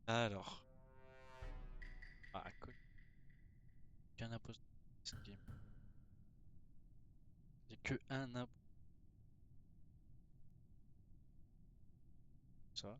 Alors. Ah, qu'un imposteur. Cette game. J'ai que un imposteur. Ça.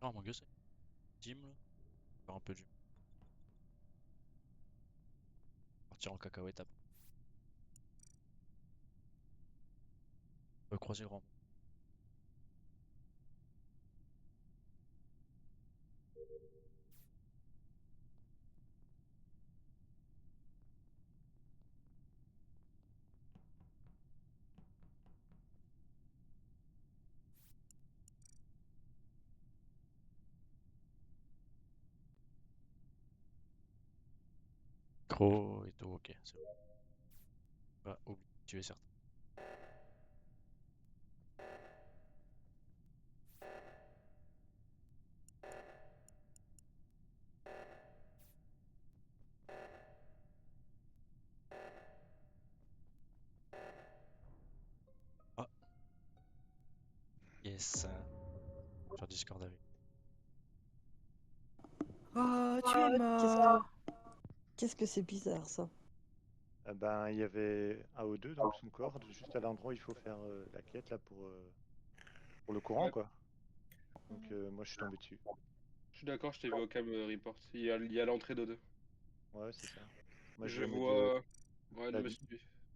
Oh mon dieu, c'est Jim là. Faire un peu du. Partir en cacahuète après. Croiser le rang. Micro et tout, ok, c'est bon. Bah, oublie, tu es certain. Ah, yes. Sur Discord avec. Oh, tu es mort. Qu'est-ce que c'est bizarre ça? Ben, il y avait AO2, donc son corps, juste à l'endroit où il faut faire la quête là pour le courant, Ouais. quoi. Donc moi je suis tombé dessus. Je suis d'accord, je t'ai vu au cam report. Il y a l'entrée d'O2. Ouais, c'est ça. Moi je Je venais de vois. Ouais, non, la mais vie.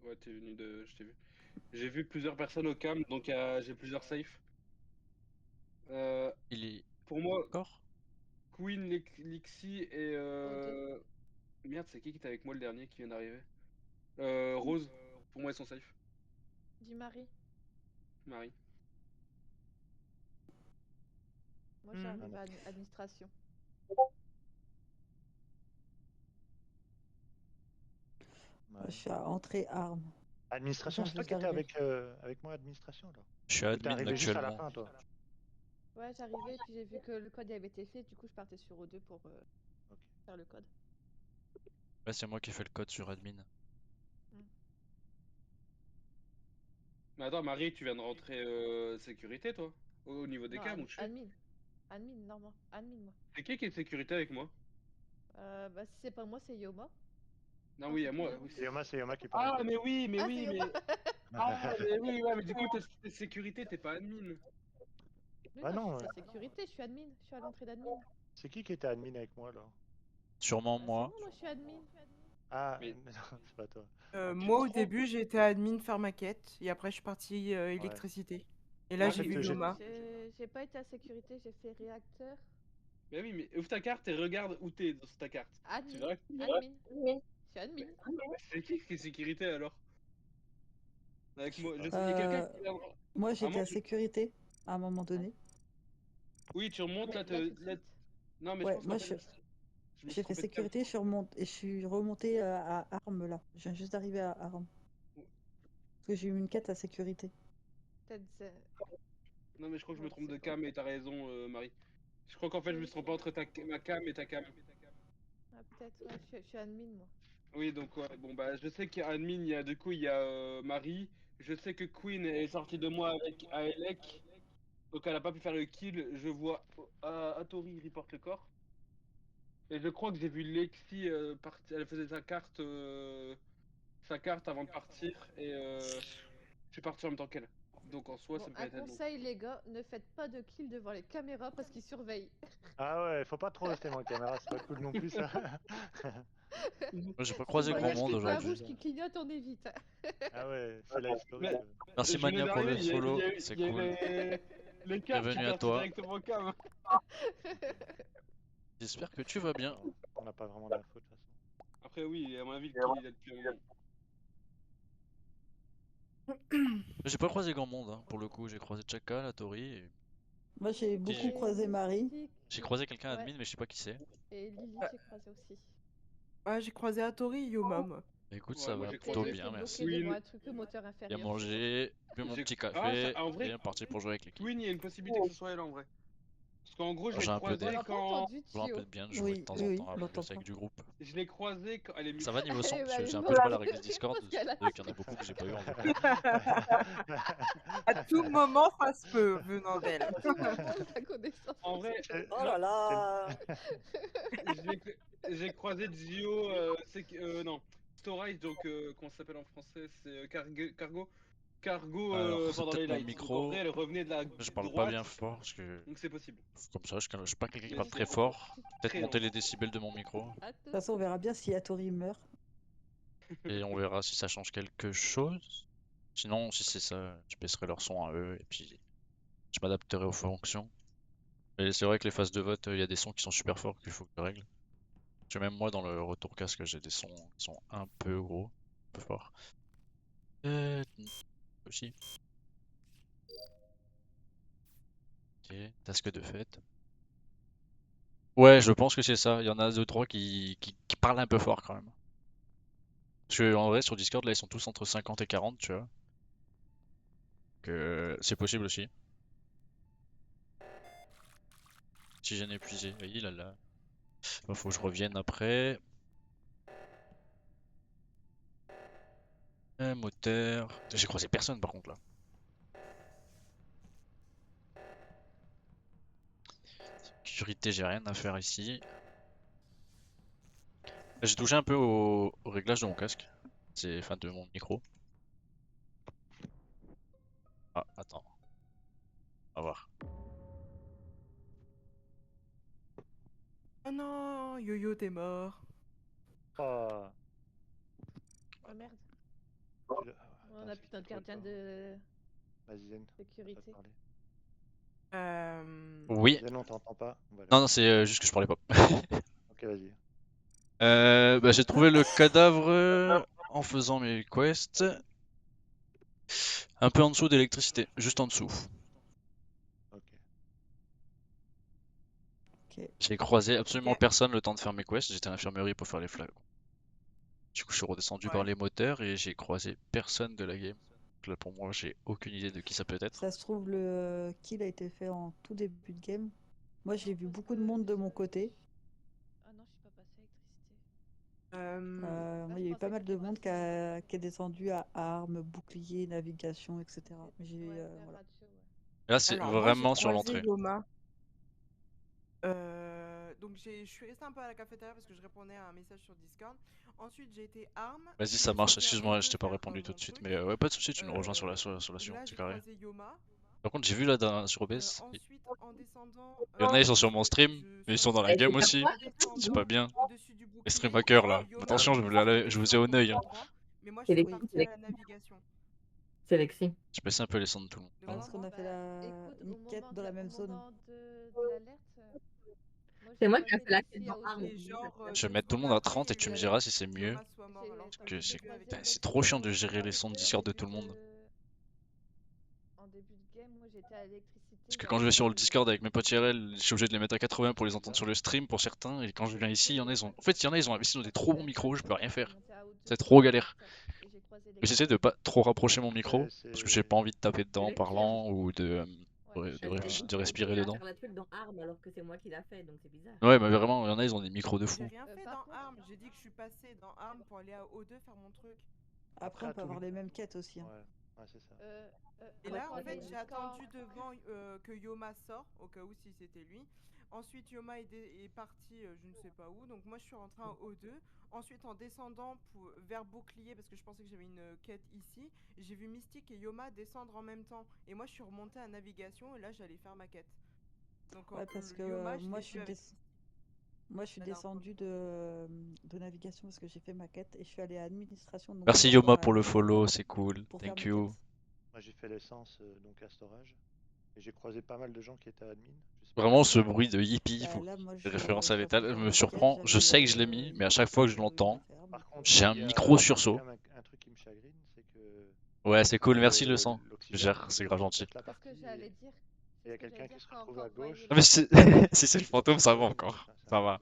ouais, t'es venu de. Je t'ai vu. J'ai vu plusieurs personnes au cam, donc j'ai plusieurs safes. Il est Pour moi, encore? Queen, Lixie et. Merde, c'est qui était avec moi le dernier qui vient d'arriver? Rose. Pour moi, ils sont safe. Dis Marie. Marie. Moi, Hmm. j'arrive à administration. Ouais. Je suis à entrée arme. Administration, Je c'est viens toi juste qui étais d'arriver. avec moi, administration, là? Je suis Ou t'es admin arrivé juste à la actuellement. fin, toi? Ouais, j'arrivais et puis j'ai vu que le code avait été fait. Du coup, je partais sur O2 pour Ok. faire le code. Ouais, c'est moi qui ai fait le code sur admin. Mais attends, Marie, tu viens de rentrer sécurité, toi? Au niveau des Non, cams ou je sais? admin. Admin, normal. Admin, moi. C'est qui est sécurité avec moi? Bah, si c'est pas moi, c'est Yoma. Non, Oh, oui, c'est à plus moi. Yoma. Oui, C'est Yoma qui parle, Ah, quoi. mais oui, Ah, c'est Yoma. Ah, mais oui, ouais, mais du coup, t'es sécurité, t'es pas admin. Oui, Ah non, je non, suis pas sécurité, je suis admin. Je suis à l'entrée d'admin. c'est qui était admin avec moi, là? Sûrement Bah, c'est moi. moi, je suis admin. Ah, Mais non, c'est pas toi. Moi, au début, j'étais admin faire ma quête. Et après, je suis partie Ouais. électricité. Et là, Moi, en j'ai fait, vu Yoma. J'ai pas été à sécurité, j'ai fait réacteur. Mais oui, mais ouvre ta carte et regarde où t'es sur ta carte. Tu Admin. verras. Admin. Je suis admin. C'est qui est sécurité alors? Avec Je sais moi. pas. Il y a quelqu'un qui vient. Moi Ah, j'étais moi, à sécurité à un moment donné. oui, tu remontes là, Là, tout de suite. Non, mais je Ouais, pense moi qu'en fait, je me suis j'ai fait trompé de cam. sécurité, je suis remontée à arme là. Je viens juste d'arriver à arme. Parce que j'ai eu une quête à sécurité. Peut-être. Non, mais je crois que je me Ouais, trompe je de sais pas. cam et t'as raison, Marie. Je crois qu'en fait, je me suis trompé entre ma cam et ta cam. Ah, peut-être, ouais, je suis admin, moi. Oui, donc ouais, bon bah je sais qu'il y a admin, il y a Marie. Je sais que Queen est sortie de moi avec Aelek, donc elle a pas pu faire le kill. Je vois Atori report le corps. Et je crois que j'ai vu Lexi partir, elle faisait sa carte avant de partir et je suis parti en même temps qu'elle. Donc en soi, Bon, ça me un paraît être bon. conseil, les gars, ne faites pas de kill devant les caméras parce qu'ils surveillent. Ah ouais, faut pas trop rester devant la caméra, c'est pas cool non plus, ça. Moi, j'ai pas Si croisé vous grand voyez le monde truc là aujourd'hui. rouge qui clignote, on évite. Ah ouais, c'est la historique. Mais Merci je venais Mania pour le d'arriver, follow, c'est il y a cool. les cartes qui Bienvenue étaient à sorties toi. directement au cam. J'espère que tu vas bien. Non, on n'a pas vraiment d'infos de toute façon. Après oui, à mon avis, le kill il a depuis un moment. J'ai pas croisé grand monde, hein. Pour le coup, j'ai croisé Chaka, la Tori. Moi j'ai beaucoup J'ai croisé Marie. j'ai croisé quelqu'un Ouais, admin, mais je sais pas qui c'est. et Lily, j'ai croisé aussi. Ouais, j'ai croisé Hattori et Yoma, moi. Écoute, Ouais, ça moi, va j'ai Après, plutôt j'ai bien, été merci. bloquée devant Queen. un truc au moteur Bien inférieur. mangé, bu mon J'ai- petit Ah, café en vrai, et parti pour jouer avec l'équipe. Queen, il y a une possibilité que ce soit elle en vrai. Parce qu'en gros, je J'ai l'ai un peu On croisée d'air. l'a pas quand. entendu, Je vois un peu Tio. de bien de jouer de Oui, temps oui, en oui, temps on avec, l'entend avec pas. du groupe. Je l'ai croisée quand elle est Ça va niveau son? Eh Parce ben, que j'ai un une peu du mal à bonne régler ce idée, Discord, parce qu'elle a vu qu'il y en a beaucoup que j'ai pas eu en vocal. À tout moment, ça se peut, venant d'elle. à tout moment de la connaissance. En vrai, Oh là là. j'ai croisé Gio, non, Storage, donc comment ça s'appelle en français? C'est Cargo Alors, c'est pendant peut-être les mon lights. Donc en micro. vrai, elle revenait de la Je parle pas droite, bien fort parce que, donc c'est possible. comme ça, je suis pas quelqu'un qui Mais parle c'est très fort. Peut-être très monter long. les décibels de mon micro De toute façon, on verra bien si Hattori meurt. et on verra si ça change quelque chose. Sinon, si c'est ça, je baisserai leur son à eux et puis je m'adapterai aux fonctions. Mais c'est vrai que les phases de vote, il y a des sons qui sont super forts qu'il faut que je règle. Parce que même moi, dans le retour casque, j'ai des sons qui sont un peu gros, un peu forts. Aussi. Ok, tasque de fête. Ouais, je pense que c'est ça. Il y en a 2-3 qui parlent un peu fort quand même. Parce que en vrai, sur Discord, là, ils sont tous entre 50 et 40, tu vois. Que c'est possible aussi. Si j'ai épuisé. Oui, là là. Bah, faut que je revienne après. Moteur. J'ai croisé personne par contre là. Sécurité, j'ai rien à faire ici. J'ai touché un peu au réglage de mon casque. C'est enfin de mon micro. Ah, attends. On va voir. Oh non, Yo-Yo, t'es mort. Oh, Oh merde, tu l'as- on attends, a c'est plus qui notre toi, gardien toi de Vas-y Zen, on va sécurité. te parler. Oui. Zen, on t'entend pas. Voilà. Non, non, c'est juste que je parlais pas. Ok, vas-y. Bah, j'ai trouvé le cadavre en faisant mes quests. Un peu en dessous d'électricité, juste en dessous. Ok. Ok. J'ai croisé absolument Ok. personne le temps de faire mes quests. J'étais à l'infirmerie pour faire les flacons. Du coup, je suis redescendu par Ouais. les moteurs et j'ai croisé personne de la game. Donc là, pour moi, j'ai aucune idée de qui ça peut être. Ça se trouve, le kill a été fait en tout début de game. Moi, j'ai vu beaucoup de monde de mon côté. Ah non, je suis pas passée à électricité. Moi, il y a eu pas mal de monde qui est descendu à armes, boucliers, navigation, etc. Mais j'ai, Ouais, voilà. radio, ouais. Là, c'est Alors, moi, j'ai vraiment sur croisé l'entrée. Yoma. Donc, je suis restée un peu à la cafétéria parce que je répondais à un message sur Discord. Ensuite, j'ai été arme. Vas-y, puis ça j'ai marche. sorti à Excuse-moi, je O2 t'ai pas faire répondu tout mon de suite. truc. Mais ouais, pas de soucis, tu nous rejoins sur la Donc Sion, là, c'est j'ai carré. croisé Yoma. Par contre, j'ai vu là sur OBS, Ensuite, en descendant. il y en a, ils sont sur parce mon que stream, je mais ils suis sont dans la game restée aussi. en C'est pas descendant bien. au-dessus du Les bouclier. stream hackers là. Yoma Attention, m'a dit je vous ai au descendre œil. Hein. endroit, mais moi, je C'est suis Lexi, partie à la navigation. c'est Lexi. Je baisse un peu les sons de tout le monde. Je pense qu'on a fait une quête dans la même zone. Au moment de l'alerte, moi C'est j'ai moi qui a croisé fait la Lexi quête à dans O2. Armes. Et genre, Je vais 2 mettre tout le secondes monde à après, 30 et il y tu a me eu diras l'alerte si c'est que mieux. Yoma soit mort, alors Parce Que que j'ai c'est croisé putain, Lexi c'est trop chiant de au gérer les sons de début Discord de tout le monde. En début de game, moi j'étais à l'électricité. Parce que quand je vais sur le Discord avec mes potes IRL, je suis obligé de les mettre à 80 pour les entendre sur le stream pour certains. Et quand je viens ici, il y en a, ils ont. En fait, il y en a, ils ont investi dans des trop bons micros, je peux rien faire. C'est trop galère. Mais j'essaie de pas trop rapprocher mon micro, parce que j'ai pas envie de taper dedans en parlant ou de respirer dedans. faire le truc dans Armes alors que c'est moi qui l'a fait, donc c'est bizarre. Ouais, mais vraiment, il y en a, ils ont des micros de J'ai fou. rien fait par dans contre, Arm, j'ai dit que je suis passée dans Arm pour aller à O2 faire mon truc. Après, on peut avoir les mêmes quêtes aussi. Hein. Ouais, c'est ça. Et là, en fait, j'ai quand- attendu devant que Yoma sort, au cas où si c'était lui. Ensuite, Yoma est parti, je ne sais pas où. Donc moi, je suis rentrée en O2. Ensuite, en descendant vers Bouclier, parce que je pensais que j'avais une quête ici, j'ai vu Mystique et Yoma descendre en même temps. Et moi, je suis remontée à Navigation et là, j'allais faire ma quête. Donc, Ouais, parce que Yoma, moi, l'ai je suis vu avec- Moi, je suis la dernière fois. descendue de navigation parce que j'ai fait ma quête et je suis allée à administration. Donc Merci dans Yoma la pour le quête, follow, c'est cool. pour faire Thank mes you. quêtes. Moi j'ai fait l'essence donc à storage. Et j'ai croisé pas mal de gens qui étaient admin. Je sais pas Vraiment, si ce c'est- bruit de hippie, Bah, là, moi, les références à je l'étal passais me mes surprend. quêtes, Je sais que je l'ai j'arrivais, mis, mais à chaque fois que je j'avais l'entends, rien à faire, Par donc, contre, j'ai un il y a- micro il y a sursaut. quand même un truc qui me chagrine, c'est que Ouais, c'est cool, merci le sang. l'oxygène, Gère, c'est grave gentil. toute la C'est ce que partie, j'allais dire. il y a quelqu'un qui se retrouve à gauche. Ah, mais si c'est le fantôme, ça va encore. Ça va.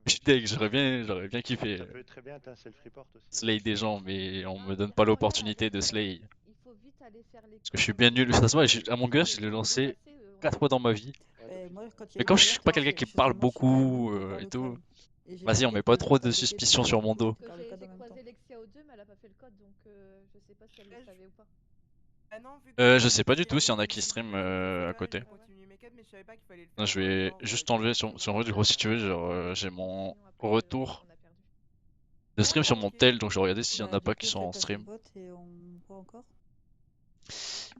Je suis deg, j'aurais bien kiffé Ça peut très bien être un self-report aussi. slay des gens, mais on me Ah, donne mais pas attends, là, l'opportunité de avec, slay. il faut vite aller faire les Parce que je suis codes, bien nul. Ça se voit, les à mon codes, gars, les je l'ai codes lancé dépassés, on 4 a fois dans perdu. ma vie. Ouais, Ben, d'office. moi, quand il y Mais a comme une je suis alerte, pas hein, quelqu'un qui c'est parle justement, je suis prévenue beaucoup par et le tout, code. Et j'ai vas-y, on marqué met que pas le trop de code était suspicion pour sur mon tout le dos. monde Parce faire que le j'ai code en même temps. croisé Lexia O2, mais elle a pas fait le code, donc je sais pas si elle le Ouais, savait ou pas. Ah non, vu que Je sais pas du Lexia tout s'il y en a O2 qui continue stream de faire ses à codes, côté. j'ai continué mes codes, mais je savais pas qu'il fallait le Non, faire je vais genre juste enlever directement sur moi, gros, si tu veux, Ouais, genre, j'ai mon sinon après, retour on a perdu. de stream sur mon Ok. tel, donc je vais regarder s'il y en Bah, a du pas qui coup, sont en faites passer le stream. vote et on voit encore.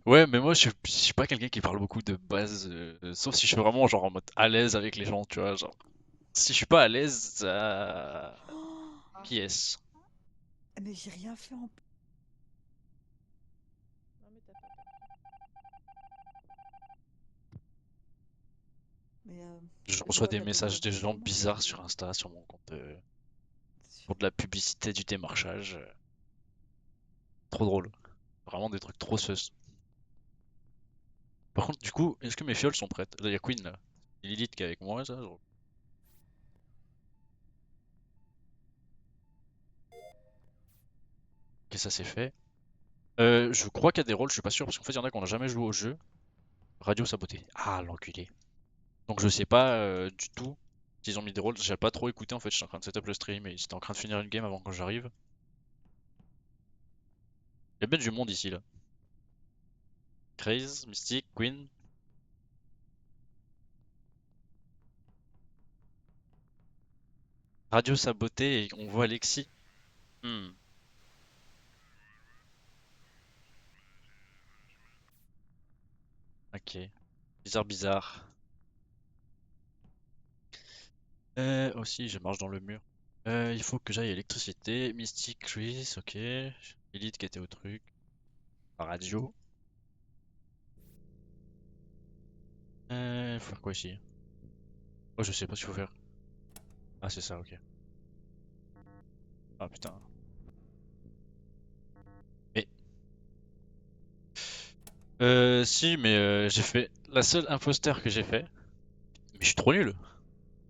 Ouais, mais moi, je suis pas quelqu'un qui parle beaucoup de base, sauf si je suis vraiment genre en mode à l'aise avec les gens, tu vois, genre. Si je suis pas à l'aise, Oh, qui est-ce? mais j'ai rien fait en. Non, mais t'as pas perdu. Mais Je je reçois vois des ta tête messages des gens devant moi. bizarres sur Insta, sur mon compte, pour de la publicité, du démarchage. Trop drôle. Vraiment des trucs trop sus. Par contre, du coup, est-ce que mes fioles sont prêtes? Là, il y a Queen là. Et Lilith qui est avec moi, ça. Ok, ça c'est fait. Je crois qu'il y a des rôles, je suis pas sûr, parce qu'en fait, il y en a qu'on a jamais joué au jeu. Radio saboté. Ah, l'enculé. Donc je sais pas du tout s'ils ont mis des rôles. J'ai pas trop écouté en fait, j'étais en train de setup le stream et ils étaient en train de finir une game avant que j'arrive. Il y a bien du monde ici là. Craze, Mystique, Queen. Radio saboté et on voit Alexis. Hmm, ok. Bizarre, bizarre. Aussi, je marche dans le mur. Il faut que j'aille à l'électricité. Mystique, Chris, ok. Elite qui était au truc. Radio. Faut faire quoi ici? Oh, je sais pas ce qu'il faut faire. Ah, c'est ça, ok. Ah putain. Mais. Si, mais j'ai fait. La seule imposteur que j'ai fait. Mais je suis trop nul!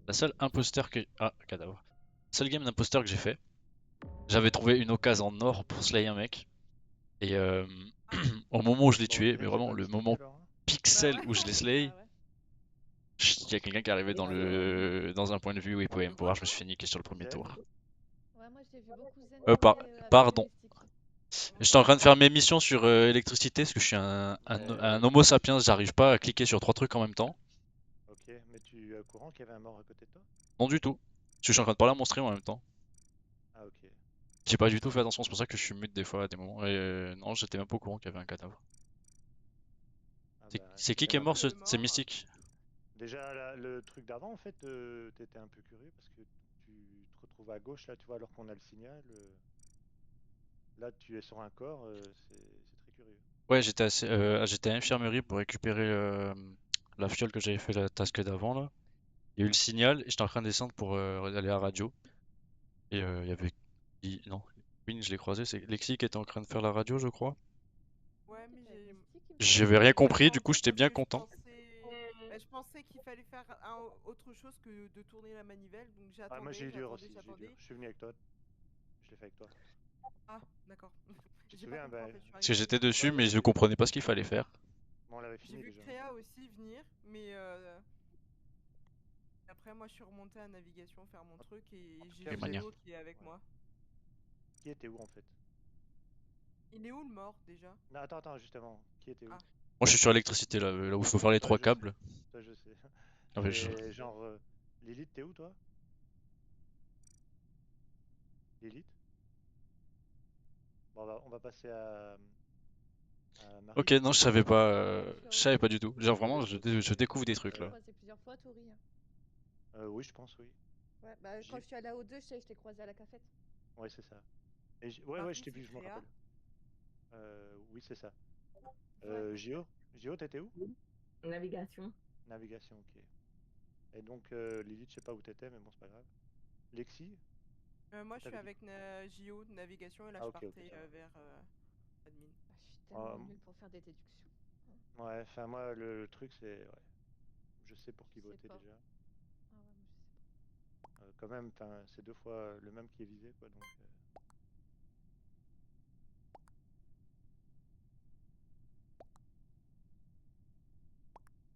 La seule imposteur que. Ah, cadavre. Seule game d'imposteur que j'ai fait. J'avais trouvé une occasion en or pour slay un mec. Et au moment où je l'ai Bon, on tué, dirait mais que j'ai vraiment pas le Mystique moment alors. Hein. Bah pixel ouais. où je l'ai slay, Bah ouais. il y a quelqu'un qui est arrivé Et dans dans un point de vue où il pouvait me voir, je me suis fait niquer sur le premier Zen. tour. Ouais, moi j'ai vu beaucoup Zen avec Pardon. Mystique. J'étais en train de faire mes missions sur électricité parce que je suis un homo sapiens, j'arrive pas à cliquer sur 3 trucs en même temps. Ok, mais tu es au courant qu'il y avait un mort à côté de toi? Non du tout. Parce que je suis en train de parler à mon stream en même temps. Ah ok. J'ai pas du tout fait attention, c'est pour ça que je suis mute des fois à des moments. Et non, j'étais même pas au courant qu'il y avait un cadavre. Ah C'est bah, c'est qui c'était qui est pas mort? mal. Le C'est mort. Mystique. Déjà, le truc d'avant, en fait, t'étais un peu curieux parce que tu te retrouves à gauche, là, tu vois, alors qu'on a le signal. Là, tu es sur un corps, c'est très curieux. Ouais, j'étais à l'infirmerie pour récupérer la fiole que j'avais fait la task d'avant là. Il y a eu le signal et j'étais en train de descendre pour aller à la radio. Et il y avait. Non, Queen, je l'ai croisé, c'est Lexi qui était en train de faire la radio, je crois. Ouais, Ouais, mais t'étais avec j'ai. Mystique, il me semble. J'avais rien compris, du coup J'attendais j'étais parce bien que content. je pensais qu'il fallait faire autre chose que de tourner la manivelle, donc Ah, moi, j'ai eu j'attendais, dur aussi, j'ai eu dur. j'attendais. Je suis venu avec toi. Je l'ai fait avec toi. Ah, d'accord. Tu te J'ai pas souviens? compris en Ben, fait, je suis Parce que arrivée. j'étais dessus, ouais, mais je comprenais pas ce qu'il fallait faire. bon, on l'avait J'ai fini vu déjà. Créa aussi venir, mais après moi je suis remontée à navigation faire mon truc et j'ai cas, Les vu vous êtes- manières. Léo qui est avec Ouais. moi. Qui était où, en fait? Il est où le mort déjà? Non, attends, justement. Qui était où? Ah. Moi je suis sur l'électricité là où il faut faire les Toi, 3 je sais. câbles. Toi, je sais. Ah ouais, C'est genre... Lilith, t'es où, toi? Lilith? Bon, on va passer à Marie. Ok, non, je savais pas du tout. Genre vraiment, je découvre des Je trucs t'ai là. croisé plusieurs fois, Tori. Hein. Oui, je pense, oui. Ouais, bah quand je suis allée à O2, je sais que je t'ai croisé à la cafette. Ouais, c'est ça. Ouais, Marie, je t'ai c'est vu, je me Créa. rappelle. Oui, c'est ça. Ouais. Gio, t'étais où? Navigation. Navigation, ok. Et donc, Lilith, je sais pas où t'étais, mais bon, c'est pas grave. Lexi? Moi je suis T'avais avec JO de navigation et là Ah, je ok, ok, partais ça va. vers admin. Ah, je suis tellement nulle pour faire des déductions. Ouais, enfin, moi, le truc, c'est... Ouais. Je sais pour qui Je sais voter pas. déjà. Ah ouais, mais je sais pas. quand même, c'est 2 fois le même qui est visé, quoi. Donc,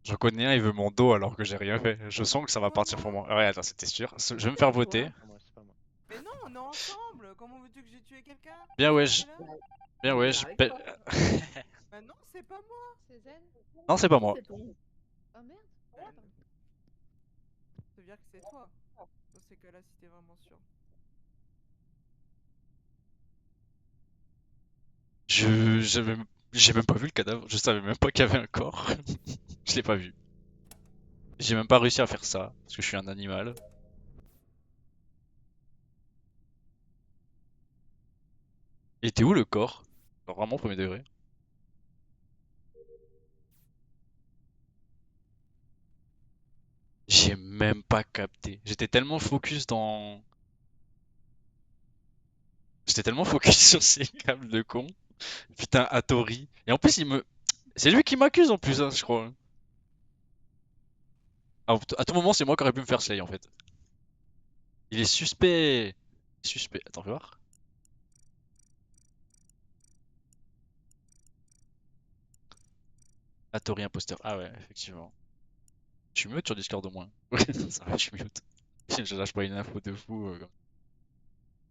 J'en connais un, il veut mon dos alors que j'ai rien fait. Je sens que ça va partir pour Comment? moi. Ouais, attends, c'était sûr. Je vais me Qui faire c'est, voter. toi? c'est pas moi, c'est pas moi. Mais non, on est ensemble. Comment veux-tu que j'ai tué quelqu'un? Bien ouais, C'est là? bien On ouais, est je avec pète. toi. Bah non, c'est pas moi. C'est Zen? Non, c'est pas Si, moi. c'est toi. Oh merde. Bah, Attends. ça veut dire que c'est toi. Dans ces cas-là, si t'es vraiment sûr. J'ai même pas vu le cadavre. Je savais même pas qu'il y avait un corps. Je l'ai pas vu. J'ai même pas réussi à faire ça parce que je suis un animal. Il était où le corps? Genre, vraiment premier degré. J'ai même pas capté. J'étais tellement focus dans. J'étais tellement focus sur ces câbles de con. Putain, Hattori. Et en plus, il me. C'est lui qui m'accuse en plus, hein, je crois. Ah, à tout moment, c'est moi qui aurais pu me faire slay en fait. Il est suspect. Suspect. Attends, fais voir. Hattori imposteur. Ah ouais, effectivement. Tu mute sur Discord au moins. Ça va, je mute. Je lâche pas une info de fou.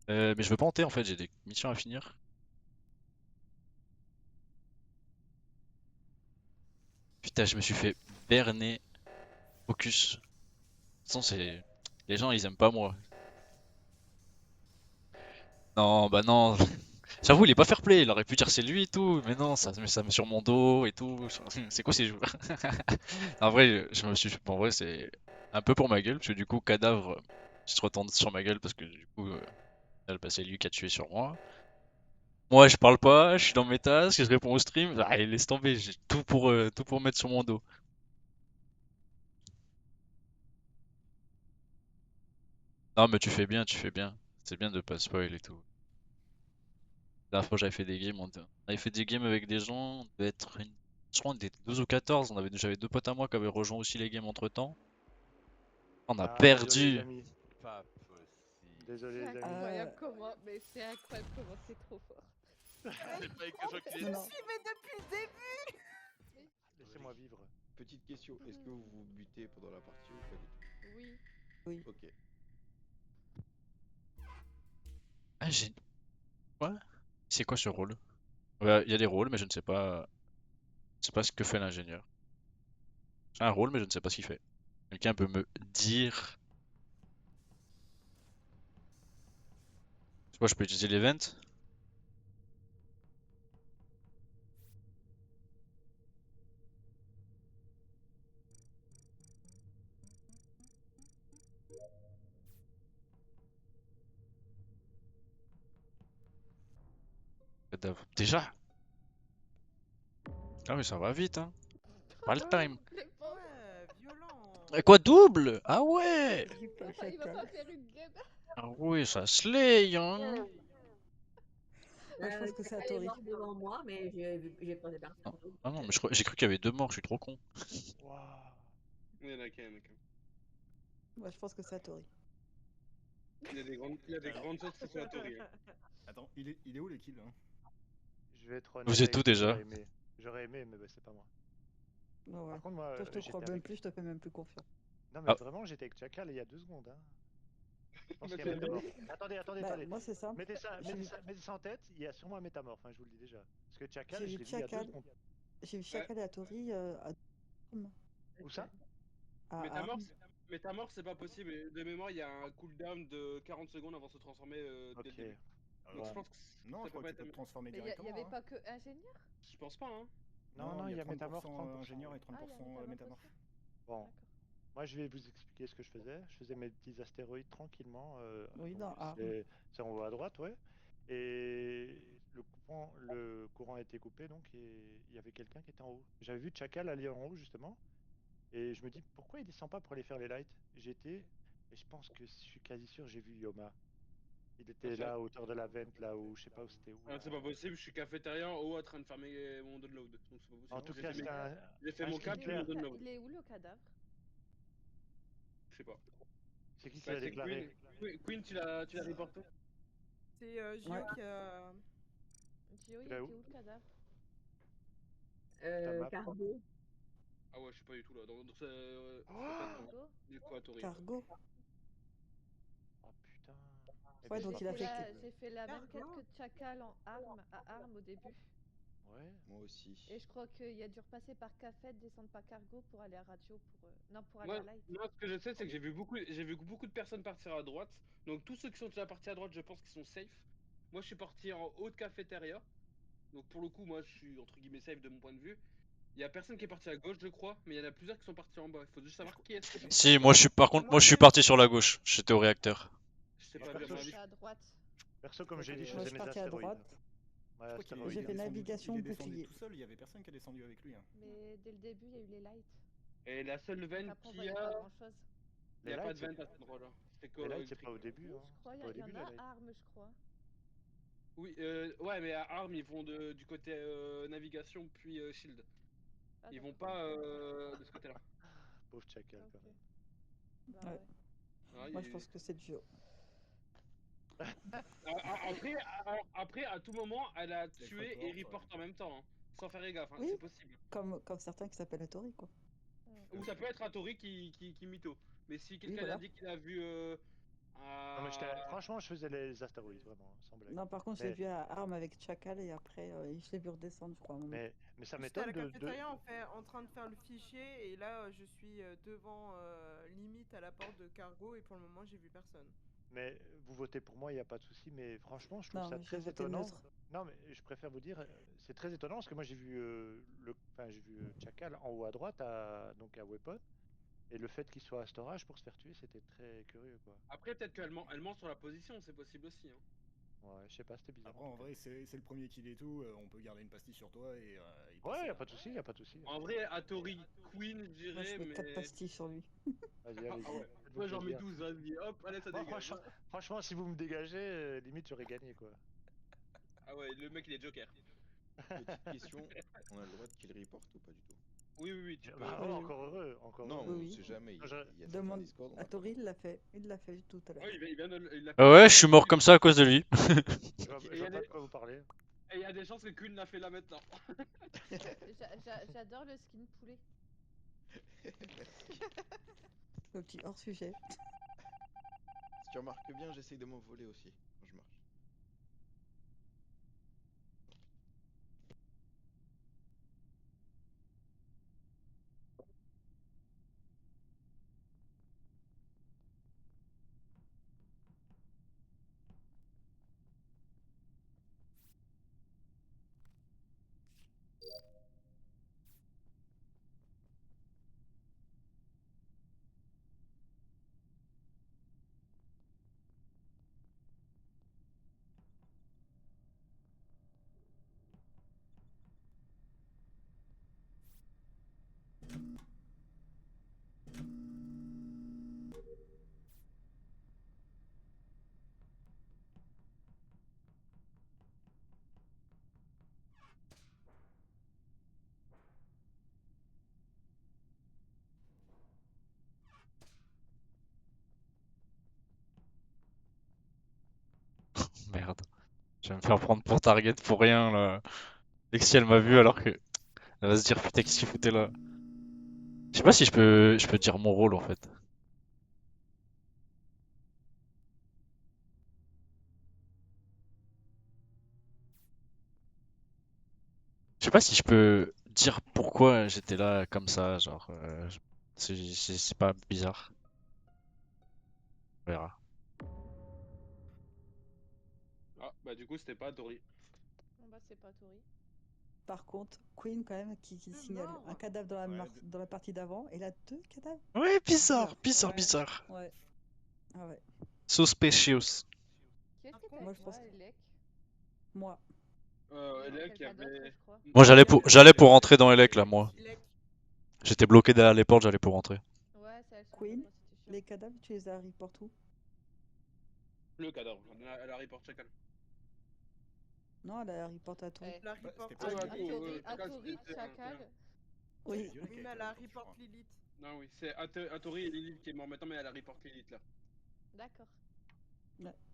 Mais je veux pas hanter en fait, j'ai des missions à finir. Putain, je me suis fait berner. Focus. De toute façon, c'est. Les gens, ils aiment pas moi. Non, bah non. J'avoue, il est pas fair play. Il aurait pu dire c'est lui et tout. Mais non, ça met sur mon dos et tout. C'est quoi ces joueurs? En vrai, je me suis. Bon, en vrai, c'est un peu pour ma gueule. Parce que du coup, cadavre, il se retourne sur ma gueule. Parce que du coup, bah, c'est lui qui a tué sur moi. Moi, je parle pas. Je suis dans mes tasks. Je réponds au stream. Ah, laisse tomber. J'ai tout pour mettre sur mon dos. Non, mais tu fais bien, tu fais bien. C'est bien de pas spoil et tout. La dernière fois, j'avais fait des games. On avait fait des games avec des gens. On devait être une. Je crois qu'on était 12 ou 14. J'avais deux potes à moi qui avaient rejoint aussi les games entre temps. On a Ah, désolé, les perdu. amis. Pas possible. Désolé, C'est les amis. incroyable comment. Mais c'est incroyable comment c'est trop fort. C'est pas que je qu'il Non, est. non. Si, mais depuis le début. Laissez-moi vivre. Petite question, est-ce que vous vous butez pendant la partie ou pas du tout? Oui. Oui. Ok. Ah, j'ai. Quoi? C'est quoi ce rôle? Ouais, il y a des rôles, mais je ne sais pas. Je sais pas ce que fait l'ingénieur. J'ai un rôle, mais je ne sais pas ce qu'il fait. Quelqu'un peut me dire. Moi, je peux utiliser l'event? Déjà? Ah oui, ça va vite, hein. Pas le time. Le pauvre. Ouais, violent. Et quoi, double? Ah ouais! Il va pas faire une game. Ah oui, ça slay, hein. Ouais, je pense que c'est Chacal est Hattori. mort devant moi, mais j'ai pas des personnes. Ah non, mais j'ai cru qu'il y avait deux morts, je suis trop con. Waouh. Il y en a qu'un, mec. Ouais, je pense que c'est Hattori. Il y a des grandes chances que ce soit Tori. Hein. Attends, il est où les kills hein? Je vais être honnête. Vous êtes avec où vous, déjà? J'aurais aimé, mais bah, c'est pas moi. Ouais, ouais. Par contre, moi, Toi, je te j'étais crois même avec. plus, je te fais même plus confiance. Non, mais Ah. vraiment, j'étais avec Chacal il y a 2 secondes. Hein. Je pense Mais qu'il y a un c'est métamorphe. Attendez. Bah, moi, c'est simple. Mettez ça, J'ai vu- mettez ça en tête, il y a sûrement un métamorphe, hein, je vous le dis déjà. Parce que Chacal, J'ai je vu l'ai vu il y a 2 Chacal. secondes. J'ai vu Chacal et Hattori à Où ça? Métamorphe, Métamorphe, c'est pas possible. De mémoire, il y a un cooldown de 40 secondes avant de se transformer dès le Ok. début. Donc je pense que Non, ça je peut crois pas que tu peux être. te transformer Mais il y directement. avait hein. pas que ingénieur? Je pense pas, hein. Non, il y a métamorphe 30% 30%. ingénieur et Ah, il y a 30% métamorphe métamorphe. aussi. Bon, D'accord. moi je vais vous expliquer ce que je faisais. Je faisais mes petits astéroïdes tranquillement. Oui, donc dans A. c'est en haut à droite, ouais. Et le courant a été coupé, donc il y avait quelqu'un qui était en haut. J'avais vu Chacal aller en haut justement. Et je me dis, pourquoi il descend pas pour aller faire les lights? Et je pense que je suis quasi sûr, j'ai vu Yoma. Il était ça- là à hauteur de la vente, là où je sais pas où c'était où. Ah, c'est pas possible, je suis cafétéria en haut en train de fermer mon download. Donc c'est pas possible. En tout J'ai cas, fait, c'est un. j'ai fait un mon skin cap et clair. mon download. Il est où le cadavre? Je sais pas. C'est qui Bah, l'a c'est déclaré? Queen, tu l'as reporté? C'est Gio Ouais. qui a. Gio, il Là était où où le cadavre? Ta map. Cargo. Ah ouais, je suis pas du tout là. Donc c'est Oh peut-être Cargo? du coup à Tori. Cargo. Oh putain. Eh Ouais, ben, donc c'est il a pas fait possible. J'ai fait la même quête Cargo. que Chacal en arme au début. Ouais. Moi aussi. Et je crois qu'il a dû repasser par Café, descendre par Cargo pour aller à Radio pour. Non, pour aller Moi, à Light. moi, ce que je sais, c'est que j'ai vu beaucoup de personnes partir à droite. Donc tous ceux qui sont déjà partis à droite, je pense qu'ils sont safe. Moi, je suis parti en haut de cafétéria. Donc pour le coup, moi, je suis entre guillemets safe de mon point de vue. Il y a personne qui est parti à gauche, je crois, mais il y en a plusieurs qui sont partis en bas. Il faut juste savoir qui est-ce qui est parti Si, en moi bas. je suis par contre, Moi, moi je suis j'ai- parti sur la gauche. J'étais au réacteur. Je sais Moi, pas, vu à perso, mon je avis. J'étais à droite. Perso, comme j'ai dit, je Moi, je faisais suis mes parti à astéroïdes. droite. Ouais, Je crois qu'il astéroïdes. J'ai fait navigation, il est descendu bouclier. tout seul, il y avait personne qui est descendu avec lui. Hein. Mais dès le début, il y a eu les lights. Et la seule Donc veine après, on qu'il y voyait pas a, grand chose. il n'y a Les pas lights, de c'est vente à cet endroit-là. C'était les lights, c'est électrique. pas au début. Oui, Hein. je crois, C'est il pas au y en début, a les lights. armes, je crois. Oui, ouais, mais à Arm, ils vont du côté navigation puis shield. Ah, Ils vont d'accord. pas de ce côté-là. Pauvre chacal, quand Ok. même. Bah Ouais. ouais. Ah, Moi, je pense que c'est Gio. Après, à tout moment, elle a Les tué reports, et report en même temps, hein, sans faire gaffe, hein, Oui. c'est possible. Comme certains qui s'appellent Tori, quoi. Ou ça peut être un Tori qui mytho. Mais si quelqu'un voilà. a dit qu'il a vu Non, mais franchement, je faisais les astéroïdes, vraiment, sans blague. Non, par contre, je l'ai Mais, vu à Armes avec Chacal et après, je l'ai vu redescendre, je crois, à un moment. mais ça J'étais à m'étonne la de. cafétéria en train de faire le fichier et là je suis devant limite à la porte de Cargo et pour le moment j'ai vu personne. Mais vous votez pour moi, il n'y a pas de souci. Mais franchement, je trouve Non, ça mais j'ai très voté étonnant. neutre. Non, mais je préfère vous dire, c'est très étonnant parce que moi j'ai vu j'ai vu Chacal en haut à droite, donc à Weapon, et le fait qu'il soit à storage pour se faire tuer, c'était très curieux, quoi. Après, peut-être elle ment sur la position, c'est possible aussi. Hein. Ouais, je sais pas, c'était bizarre. Après, en vrai, c'est le premier kill et tout. On peut garder une pastille sur toi et y Ouais, passer, y a hein. pas de souci, y a pas de souci. En vrai, à Tori, Queen, je Moi, dirais, je mets 4 mais. pastilles sur lui. Vas-y, allez-y. Ah ouais. Faites-vous Moi j'en mets plaisir. 12, vas-y, hop, allez, ça Moi, dégage. franchement, si vous me dégagez, limite j'aurais gagné, quoi. Ah ouais, le mec il est Joker. Petite question, on a le droit de kill report ou pas du tout? Oui, tu peux. Bah, Oui, oh, oui. encore heureux, encore Non, heureux. on Oui. sait jamais. Non, je- Il y a certains Demande Discord, on à a pas Tori, le droit. il l'a fait tout à l'heure. Ouais, il vient de il l'a fait. Ah ouais, je suis mort comme ça à cause de lui. Je vois, Ok. je vois pas de quoi vous parlez. Et il y a des chances que Queen l'a fait là maintenant. J'adore le skin poulet. Merci. Le petit hors-sujet. Si tu remarques bien, j'essaye de m'envoler aussi quand je marche. Merde. Je vais me faire prendre pour target pour rien là. Dès que si elle m'a vu alors que. Elle va se dire putain qu'est-ce qu'il foutait là. Je sais pas si je peux dire mon rôle en fait. Je sais pas si je peux dire pourquoi j'étais là comme ça, genre. C'est pas bizarre. On verra. Ah, bah du coup, c'était pas Tori. Bon bah c'est pas Tori. Par contre, Queen, quand même, qui C'est signale mort. un cadavre dans dans la partie d'avant, et là, 2 cadavres. Ouais, bizarre, Bizarre. bizarre. Ouais. Ah ouais. Suspicious. Qui est-ce qui était Moi, avec je moi, pense que- Elec? Moi. Elec, il y Quelqu'un d'autre, avait. je crois. Moi j'allais pour rentrer dans Elec là, moi. Elec. J'étais bloqué derrière les portes, j'allais pour rentrer. Ouais, c'est elle. Queen, les cadavres, tu les as report où? Le cadavre, elle a report chacun. Non, elle a report à Tori. La Bah, report c'était Ouais, pas à Tori. tout, À Chacal, Tori, c'était un- Chacal. Oui. Violette qui Oui, a mais été elle a report, je report crois. Lilith. Non, oui, c'est Atori et Lilith qui est mort maintenant, mais elle a report Lilith là. D'accord.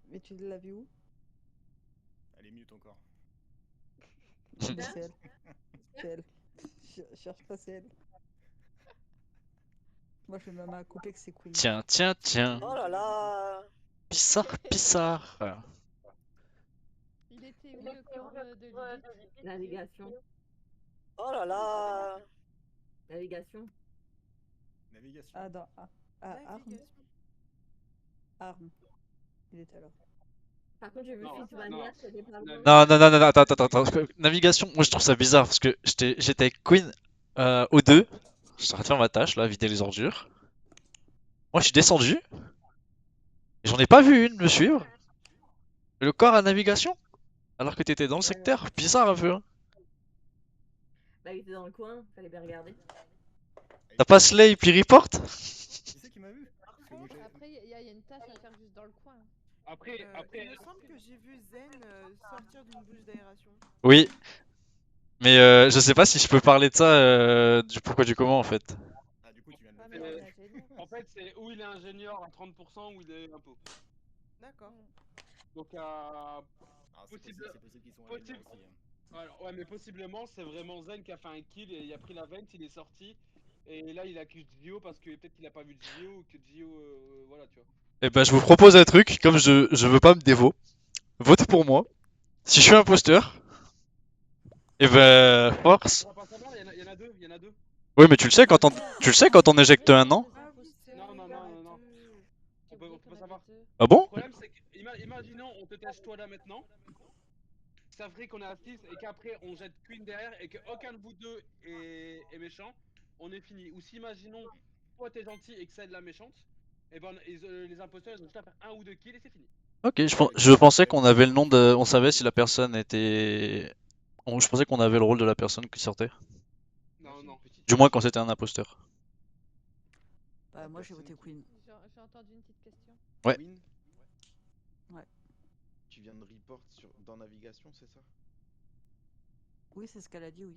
Mais tu l'as vu où? Elle est mute encore. C'est elle. C'est elle. Cherche pas, c'est elle. Moi, je me mets à couper que c'est Queen. Tiens, tiens, tiens. Oh là là. Pissard, pissard. Il était où le corps de Lilith? Navigation. Oh là là. Navigation. Navigation. Ah, Arm. Navigation. Arm. Il était là. Par contre, j'ai vu Non, Fitzvania, c'était pas loin. Non, attends. Navigation, moi je trouve ça bizarre parce que j'étais avec Queen au 2. J'étais en train de faire ma tâche là, vider les ordures. Moi je suis descendu. Et j'en ai pas vu une me suivre. Le corps à navigation. Alors que t'étais dans le secteur. Bizarre un peu. Hein. Bah, il était dans le coin, fallait bien regarder. T'as pas Slay puis report? Qui c'est qui m'a vu? Parce que moi, j'ai- Après, il y a une tâche à faire juste dans le coin. Après, Il me semble que j'ai vu Zen sortir d'une bouche d'aération. Oui. Mais je sais pas si je peux parler de ça du pourquoi du comment en fait. Ah, du coup, tu viens de Ah, me mais faire. il est ingénieur. en fait, c'est où il est ingénieur à 30% ou il est impôt. D'accord. Donc, Ah, c'est possible- possible qu'ils sont possible- ingénieurs aussi. Hein. alors, ouais, mais possiblement, c'est vraiment Zen qui a fait un kill et il a pris la vente, il est sorti. Et là, il accuse Gio parce que peut-être qu'il a pas vu Gio ou que Gio. Voilà, tu vois. Et ben je vous propose un truc, comme je veux pas me dévo. Vote pour moi. Si je suis imposteur. Et ben force. On va pas savoir, il y en a deux, il y en a deux. Oui mais tu le sais quand on éjecte un, non? Ah oui, c'est Non, vrai, non, il y en non, a non, non. deux. On peut pas savoir. Ah bon? Le problème, c'est que, imaginons, on te teste toi là maintenant. Ça ferait qu'on est à 6 et qu'après on jette Queen derrière et qu'aucun de vous deux est méchant, on est fini. Ou si imaginons, toi t'es gentil et que c'est de la méchante, et ben les imposteurs ils ont juste à faire un ou deux kills et c'est fini. Ok, je pensais qu'on avait le nom de... On savait si la personne était... Je pensais qu'on avait le rôle de la personne qui sortait. Non, Moi, j'ai une non. petite Du moins quand question. c'était un imposteur. Bah, La moi, j'ai personne voté qui- Queen. J'ai entendu une petite question. Ouais. Queen, Ouais. tu viens de report dans navigation, c'est ça? Oui, c'est ce qu'elle a dit, oui.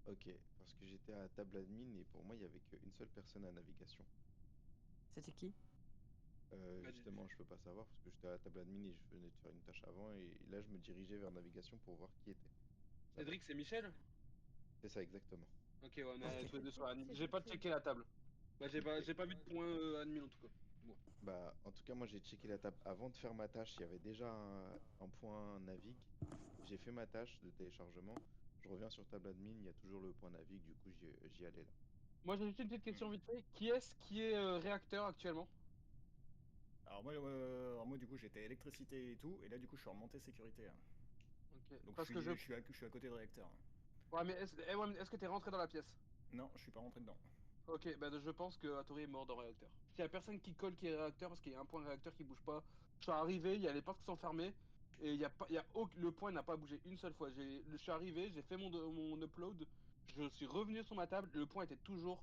Ok, parce que j'étais à table admin et pour moi il y avait qu'une seule personne à navigation. C'était qui? Justement, je peux pas savoir parce que j'étais à la table admin et je venais de faire une tâche avant et là je me dirigeais vers navigation pour voir qui était. Cédric, c'est Michel? C'est ça exactement. Ok, ouais, on est tous les deux sur admin. J'ai pas checké la table. Bah, j'ai pas vu de point admin en tout cas. Bon. Bah, en tout cas, moi j'ai checké la table avant de faire ma tâche. Il y avait déjà un point navigue. J'ai fait ma tâche de téléchargement. Je reviens sur table admin, il y a toujours le point navigue, du coup j'y allais là. Moi j'ai juste une petite question vite fait. Qui est-ce qui est réacteur actuellement? Alors moi, du coup, j'étais électricité et tout, et là, du coup, je suis remonté sécurité. Hein. Ok. Donc, Parce je que suis, je. je suis à côté de réacteur. Hein. Ouais, mais est-ce que t'es rentré dans la pièce? Non, je suis pas rentré dedans. Ok, bah je pense que Hattori est mort dans le réacteur. S'il y a personne qui colle qui est réacteur parce qu'il y a un point réacteur qui bouge pas. Je suis arrivé, il y a les portes qui sont fermées et il y a pas, le point n'a pas bougé une seule fois. Je suis arrivé, j'ai fait mon upload, je suis revenu sur ma table, le point était toujours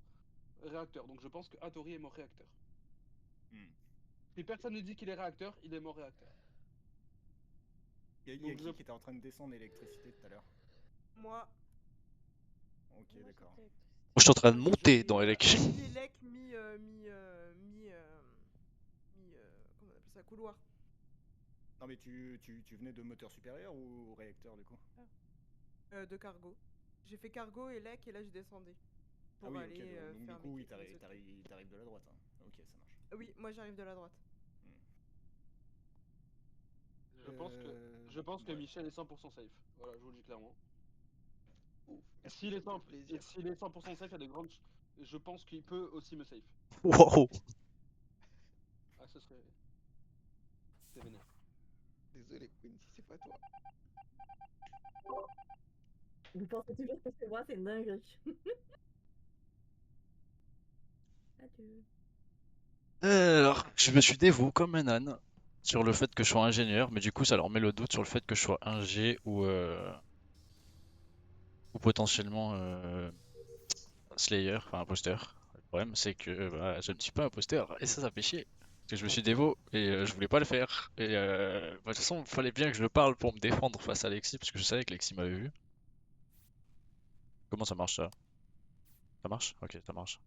réacteur. Donc je pense que Hattori est mort réacteur. Hmm. Si personne ne dit qu'il est réacteur, il est mort réacteur. Il y a Donc, qui était en train de descendre l'électricité tout à l'heure? Moi, Ok, d'accord. Moi je suis en train de j'ai monter dans Elec. mi-élec, comment on appelle ça, couloir. Non, mais tu venais de moteur supérieur ou réacteur, du coup? De cargo. J'ai fait cargo, élec et là je descendais. Pour Ah oui, aller ok, donc du faire coup, mes oui, quêtes, mes autres trucs. t'arrives de la droite. Hein. Ok, ça marche. Oui, moi j'arrive de la droite. Je pense que ouais. Michel est 100% safe. Voilà, je vous le dis clairement. Est-ce que S'il est, ça me 100 fait plaisir? et s'il est 100% safe, il y a de grandes je pense qu'il peut aussi me safe. Wow. Ah, ce serait. C'est vénère. Désolé Queen, si c'est pas toi. Vous pensez toujours que c'est moi, c'est une dinguerie. Adieu. Alors, je me suis dévoué comme un âne sur le fait que je sois ingénieur, mais du coup ça leur met le doute sur le fait que je sois ingé ou potentiellement Slayer, enfin imposteur. Le problème c'est que bah, je ne suis pas imposteur et ça fait chier. Parce que je me suis dévo et je voulais pas le faire. Et bah, de toute façon il fallait bien que je le parle pour me défendre face à Lexi parce que je savais que Lexi m'avait vu. Comment ça marche ça? Ça marche? Ok, ça marche.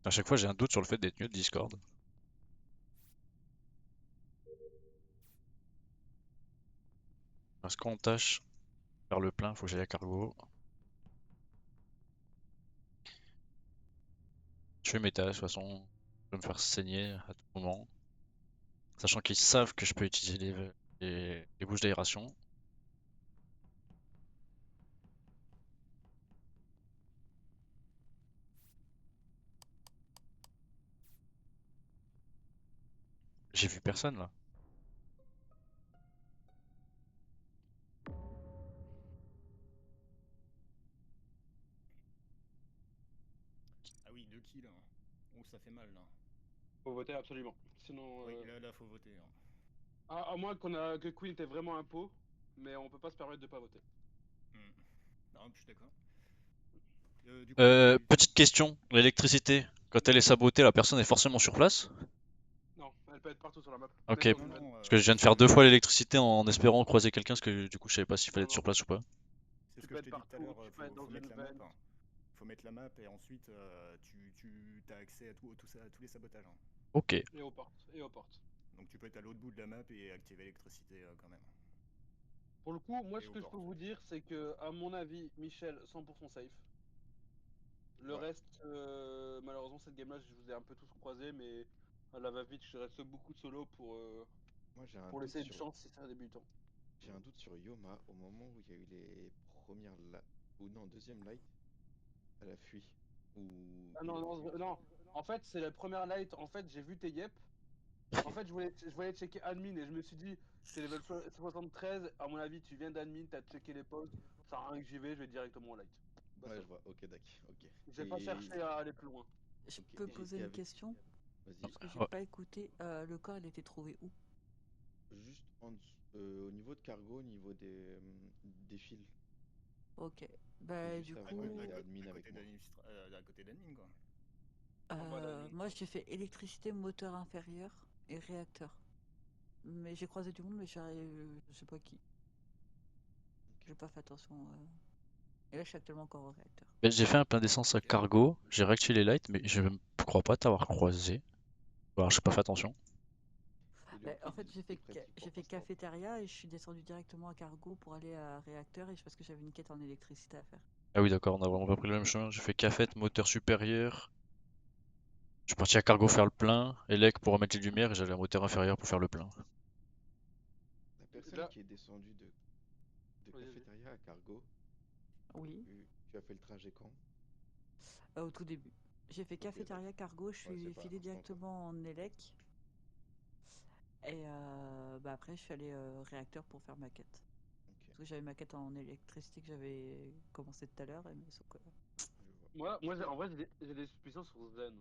À chaque fois, j'ai un doute sur le fait d'être mute Discord. Parce qu'on tâche faire le plein, faut que j'aille à cargo. Je fais mes tâches, de toute façon, je vais me faire saigner à tout moment. Sachant qu'ils savent que je peux utiliser les bouches d'aération. J'ai vu personne là. Ah oui, 2 kills. Hein. Oh, ça fait mal là. Faut voter absolument. Sinon. Oui, là, faut voter. Hein. À moins que Queen était vraiment un pot, mais on peut pas se permettre de pas voter. Non, je suis d'accord. Du coup, Petite question, l'électricité, quand elle est sabotée, la personne est forcément sur place? Non, elle peut être partout sur la map. Ok, même dans une non, parce que je viens de faire 2 fois l'électricité en espérant croiser quelqu'un, parce que du coup je savais pas s'il fallait Non, être sur non. place ou pas. c'est ce Tu que peux je être t'ai dit tout à partout, l'heure, tu peux être dans faut une mettre la map. veine. Hein. Faut mettre la map et ensuite tu as accès à tous les sabotages. Hein. Ok. Et aux portes. Et aux portes. Donc tu peux être à l'autre bout de la map et activer l'électricité quand même. Pour le coup, moi Et ce aux que je peux portes. vous dire, c'est que, à mon avis, Michel, 100% safe. Le Ouais. reste, malheureusement, cette game-là, je vous ai un peu tous croisés, mais à la va-vite, je reste beaucoup solo Moi, j'ai un pour doute laisser une sur. chance si c'est un débutant. J'ai un doute sur Yoma au moment où il y a eu les premières ou non, deuxième light, elle a fui. Ou Ah il non, a non, fui. non. En fait, c'est la première light. En fait, j'ai vu tes yep. En fait, je voulais checker admin et je me suis dit, t'es level 73. À mon avis, tu viens d'admin, t'as checké les posts. Ça sert à rien que j'y vais, je vais directement en light. Bah, Ouais, ça. je vois. Ok, d'accord. Ok. J'ai pas cherché à aller plus loin. Je Ok. peux poser Et une avec. question? Vas-y. Parce que j'ai Ouais. pas écouté. Le corps, il était trouvé où? Juste en dessous, au niveau de cargo, au niveau des fils. Ok. Et Bah, juste du avant, coup, il y a admin à avec côté moi. à côté d'admin quoi. En bas d'admin. moi j'ai fait électricité, moteur inférieur et réacteur. Mais j'ai croisé du monde, mais je sais pas qui. J'ai pas fait attention. Et là, je suis actuellement encore au réacteur. Ben, j'ai fait un plein d'essence à Ok. cargo, j'ai réactivé les lights, mais je ne crois pas t'avoir croisé. Alors j'ai pas fait attention. Et Bah, en Liquid, fait, c'était pratique j'ai pour fait passer en. cafétéria et je suis descendu directement à cargo pour aller à réacteur parce que j'avais une quête en électricité à faire. Ah oui d'accord, on a vraiment pas pris le même chemin. J'ai fait cafette, moteur supérieur. Je suis parti à cargo faire le plein, Elec pour remettre les lumières et j'allais à moteur inférieur pour faire le plein. La personne Là, qui est descendue de vas-y, vas-y. cafétéria à cargo, Oui, tu as fait le trajet quand? au tout début. J'ai fait Ok, d'accord. cafétéria cargo, je Ouais, suis c'est pas filé instantané. directement en élec. Et bah après, je suis allé réacteur pour faire ma quête. Ok, Parce que j'avais ma quête en électricité que j'avais commencé tout à l'heure. Mais sauf que... je vois. En vrai, j'ai des suspicions sur Zen.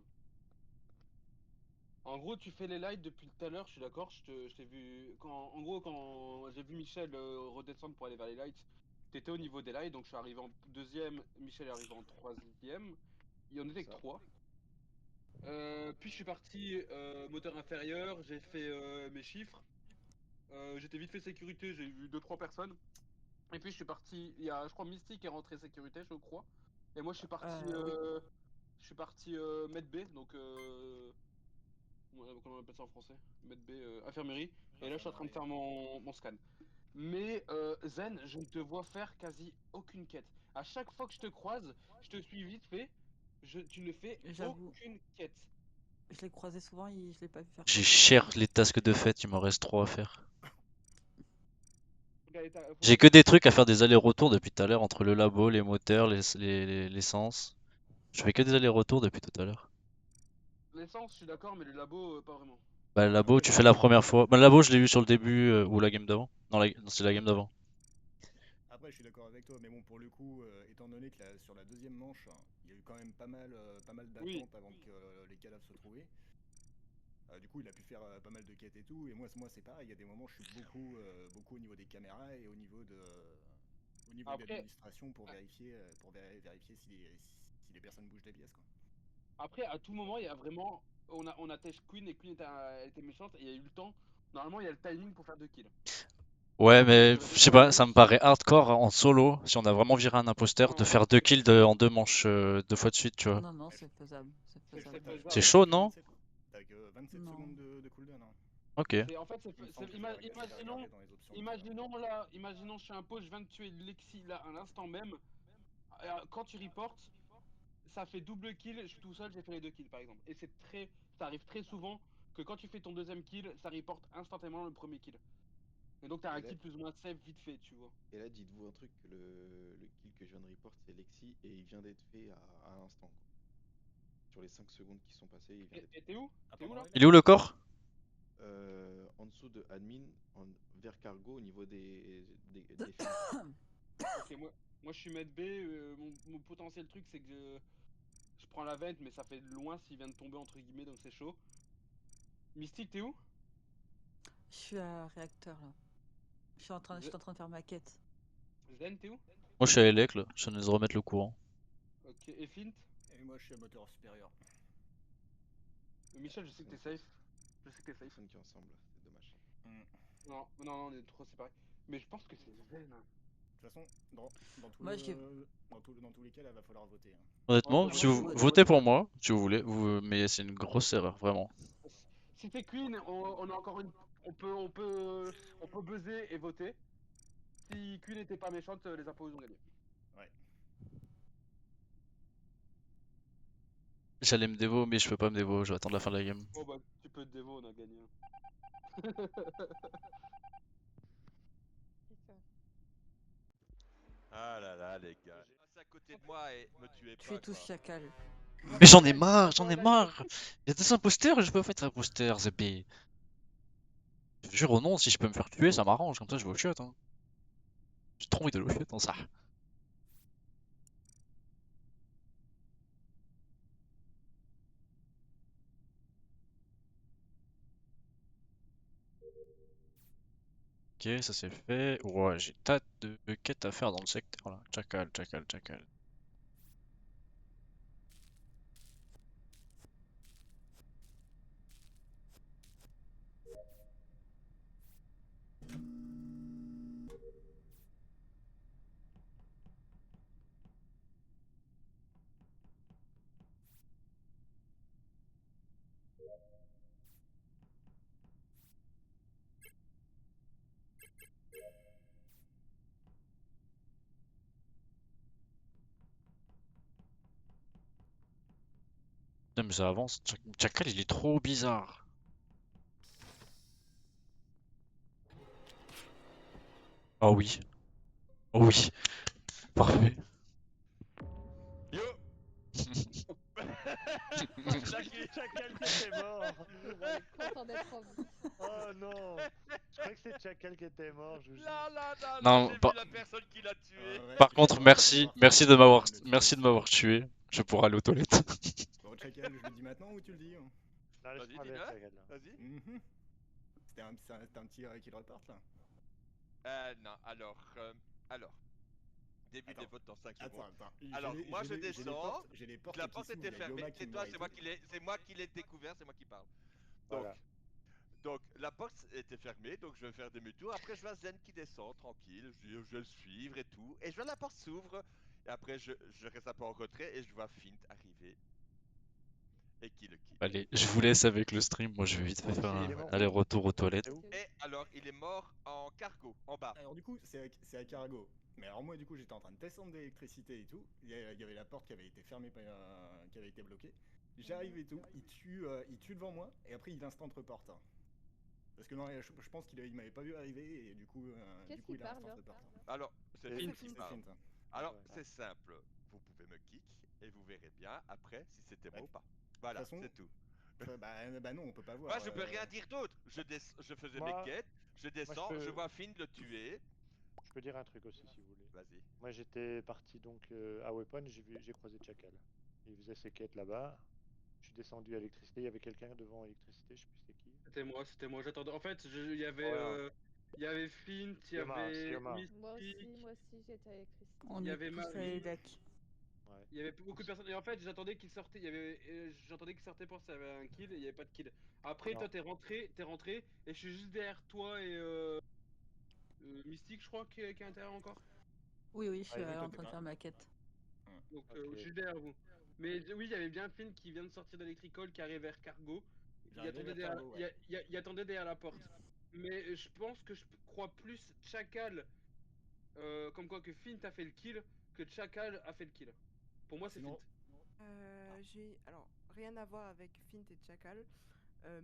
En gros, tu fais les lights depuis tout à l'heure, je suis d'accord, je t'ai vu. En gros, quand j'ai vu Michel redescendre pour aller vers les lights, t'étais au niveau des lights, donc je suis arrivé en deuxième, Michel est arrivé en troisième. Il y en était que Ça. trois. Puis je suis parti moteur inférieur, j'ai fait mes chiffres. J'étais vite fait sécurité, j'ai vu 2-3 personnes. Et puis je suis parti, il y a je crois Mystique qui est rentré sécurité, je crois. Et moi oui. je suis parti med B, donc comment on appelle ça en français? Med B, infirmerie. Et là je suis en train de faire mon scan. Mais Zen, je ne te vois faire quasi aucune quête. À chaque fois que je te croise, je te suis vite fait. Tu ne fais J'avoue, aucune quête. je l'ai croisé souvent, je l'ai pas vu faire quoi J'ai que ce soit. cher les tasks de fête, il m'en reste 3 à faire. Faut J'ai que regarder des trucs à faire des allers-retours depuis tout à l'heure entre le labo, les moteurs, l'essence. Je fais que des allers-retours depuis tout à l'heure. l'essence, je suis d'accord, mais le labo, pas vraiment. Bah le labo Après, tu fais la première fois. Bah le labo je l'ai eu sur le début ou la game d'avant. Non, non, c'est la game d'avant. Après, je suis d'accord avec toi, mais bon, pour le coup, étant donné que sur la deuxième manche, il y a eu quand même pas mal oui. d'attentes avant que les cadavres se trouvent. Du coup, il a pu faire pas mal de quêtes et tout. Et moi c'est pareil. Il y a des moments où je suis beaucoup au niveau des caméras et au niveau de Après, l'administration pour vérifier si les personnes bougent des pièces. Quoi. après, à tout moment, il y a vraiment. On a test Queen et Queen était méchante et il y a eu le temps. Normalement, il y a le timing pour faire 2 kills. Ouais, mais Ça veut je dire sais quoi, pas, ça me paraît hardcore en solo, si on a vraiment viré un imposteur, de Non, faire 2 kills en 2 manches 2 fois de suite, tu vois. Non, non, c'est faisable. C'est c'est faisable. C'est faisable. chaud, non? T'as que 27 Non. secondes de cooldown. Hein. Ok. En fait, Il me semble que j'avais regardé dans les options de cooldown. imaginons je suis un pote, je viens de tuer Lexi là à l'instant même. Quand tu reportes, ça fait double kill, je suis tout seul, j'ai fait les 2 kills par exemple. Et ça arrive très souvent que quand tu fais ton deuxième kill, ça reporte instantanément le premier kill. Et donc t'as un Et là- kill plus ou moins safe vite fait, tu vois. Et là, dites-vous un truc, que le kill que je viens de report, c'est Lexi, et il vient d'être fait à l'instant. Sur les 5 secondes qui sont passées, il vient d'être Et t'es où? T'es où là? Il est où le corps? en dessous de admin, vers cargo, au niveau des films. Ok, moi je suis med B, mon potentiel truc c'est que je prends la vente mais ça fait loin s'il vient de tomber entre guillemets donc c'est chaud. Mystique, t'es où? Je suis à réacteur là. J'étais en train de faire ma quête. Zen, t'es où? Moi je suis à Elec là, je viens de remettre le courant. Ok, et Flint? Et moi je suis à moteur supérieur. Michel, je sais que t'es safe. Je sais que t'es safe. Personne qui est ensemble, c'est dommage. Non, on est trop séparés. Mais je pense que c'est Zen. De toute façon, dans tous Moi, les cas, là, va falloir voter. Hein. Honnêtement, Ouais, si moi, vous je vote. votez pour moi, si vous voulez, mais c'est une grosse erreur, vraiment. Si c'est Queen, on a encore une. On peut buzzer et voter. Si Queen n'était pas méchante, les impôts ils ont gagné. Ouais. J'allais me dévo, mais je peux pas me dévo, je vais attendre la fin de la game. Oh bah, tu peux te dévo, on a gagné. Ah là là, les gars. Passez à côté de moi et me tuez pas. Tuez tous quoi. chacal. Mais j'en ai marre, j'en ai marre! Il y a des imposteurs, je peux pas être imposteur, ZB. Je jure au nom, si je peux me faire tuer, ça m'arrange, comme ça je vais au chiottes, hein. J'ai trop envie d'aller au chiottes dans ça. Ok, ça c'est fait. Ouais, j'ai tas de quêtes à faire dans le secteur là. Chacal, chacal, chacal. Putain, mais ça avance. Chacal, il est trop bizarre. Oh oui. Oh oui. Parfait. Yo. Chacal qui était mort. Content d'être en vie. Oh non. Je crois que c'est Chacal qui était mort, je vous jure. Non, j'ai par- vu la personne qui l'a tué. Par contre, merci de m'avoir tué. Je pourrais aller aux toilettes. Bon, Chacal, je le dis maintenant ou tu le dis hein? Non, laisse-moi Vas-y, aller, dis-le. Chacal, là. Vas-y. C'était un petit qui le reparte là. Non, alors. Début des votes dans 5 secondes. Attends. Alors, moi je descends. J'ai les portes La qui porte s'ouvrent, était il y a fermée. Yoma qui C'est me toi, l'a c'est moi qui l'ai découvert, c'est moi qui parle. Donc, Voilà. donc la porte était fermée, donc je vais faire demi-tour. Après, je vois Zen qui descend tranquille. Je vais le suivre et tout. Et je vois la porte s'ouvre. Et après, je reste un peu en retrait et je vois Fint arriver. Et qui le kill. Allez, je vous laisse avec le stream. Moi, je vais vite faire Il est un mort. aller-retour aux toilettes. Et alors, il est mort en cargo, en bas. Alors du coup, c'est à Cargo. Mais alors moi du coup, j'étais en train de descendre d'électricité et tout. Il y avait la porte qui avait été fermée, qui avait été bloquée. J'arrive et tout, il tue devant moi et après il instant reporte. Hein. Parce que non, je pense qu'il m'avait pas vu arriver et du coup, il a instant reporte. Alors, c'est Fint qui parle. Fint, hein. Alors, c'est simple. Vous pouvez me kick et vous verrez bien après si c'était moi ou pas. Voilà, façon, c'est tout. Bah non, on peut pas voir. Moi, je peux rien dire d'autre. Je faisais mes quêtes, je descends, je vois Finn le tuer. Je peux dire un truc aussi si vous voulez. Vas-y. Moi j'étais parti donc à Weapon, j'ai croisé Chacal. Il faisait ses quêtes là-bas. Je suis descendu à l'électricité, il y avait quelqu'un devant l'électricité, je sais plus c'était qui. C'était moi, j'attendais. En fait, il y avait. Ouais. Il y avait Fint, il y Yoma, c'est avait Yoma. Mystique, Moi aussi, j'étais à l'électricité. On il y est avait tous à Marie. Elec. Ouais. Il y avait beaucoup de personnes. Et en fait, j'attendais qu'il sortait. J'entendais qu'il sortait pour s'il y avait un kill et il n'y avait pas de kill. Après, Non. toi, t'es rentré et je suis juste derrière toi et Mystique, je crois, qui est à l'intérieur encore. Oui, je suis oui, toi, en t'es train de pas- faire ma quête. Donc, Ok. je suis derrière vous. Mais oui, il y avait bien Finn qui vient de sortir d'Electricol, qui arrive vers Cargo. Il J'arrivais attendait vers derrière, Cargo, ouais. il attendait derrière la porte. Mais je pense que je crois plus Chacal, comme quoi que Finn a fait le kill, que Chacal a fait le kill. Pour moi, c'est Sinon, Finn. J'ai alors rien à voir avec Fint et Chacal,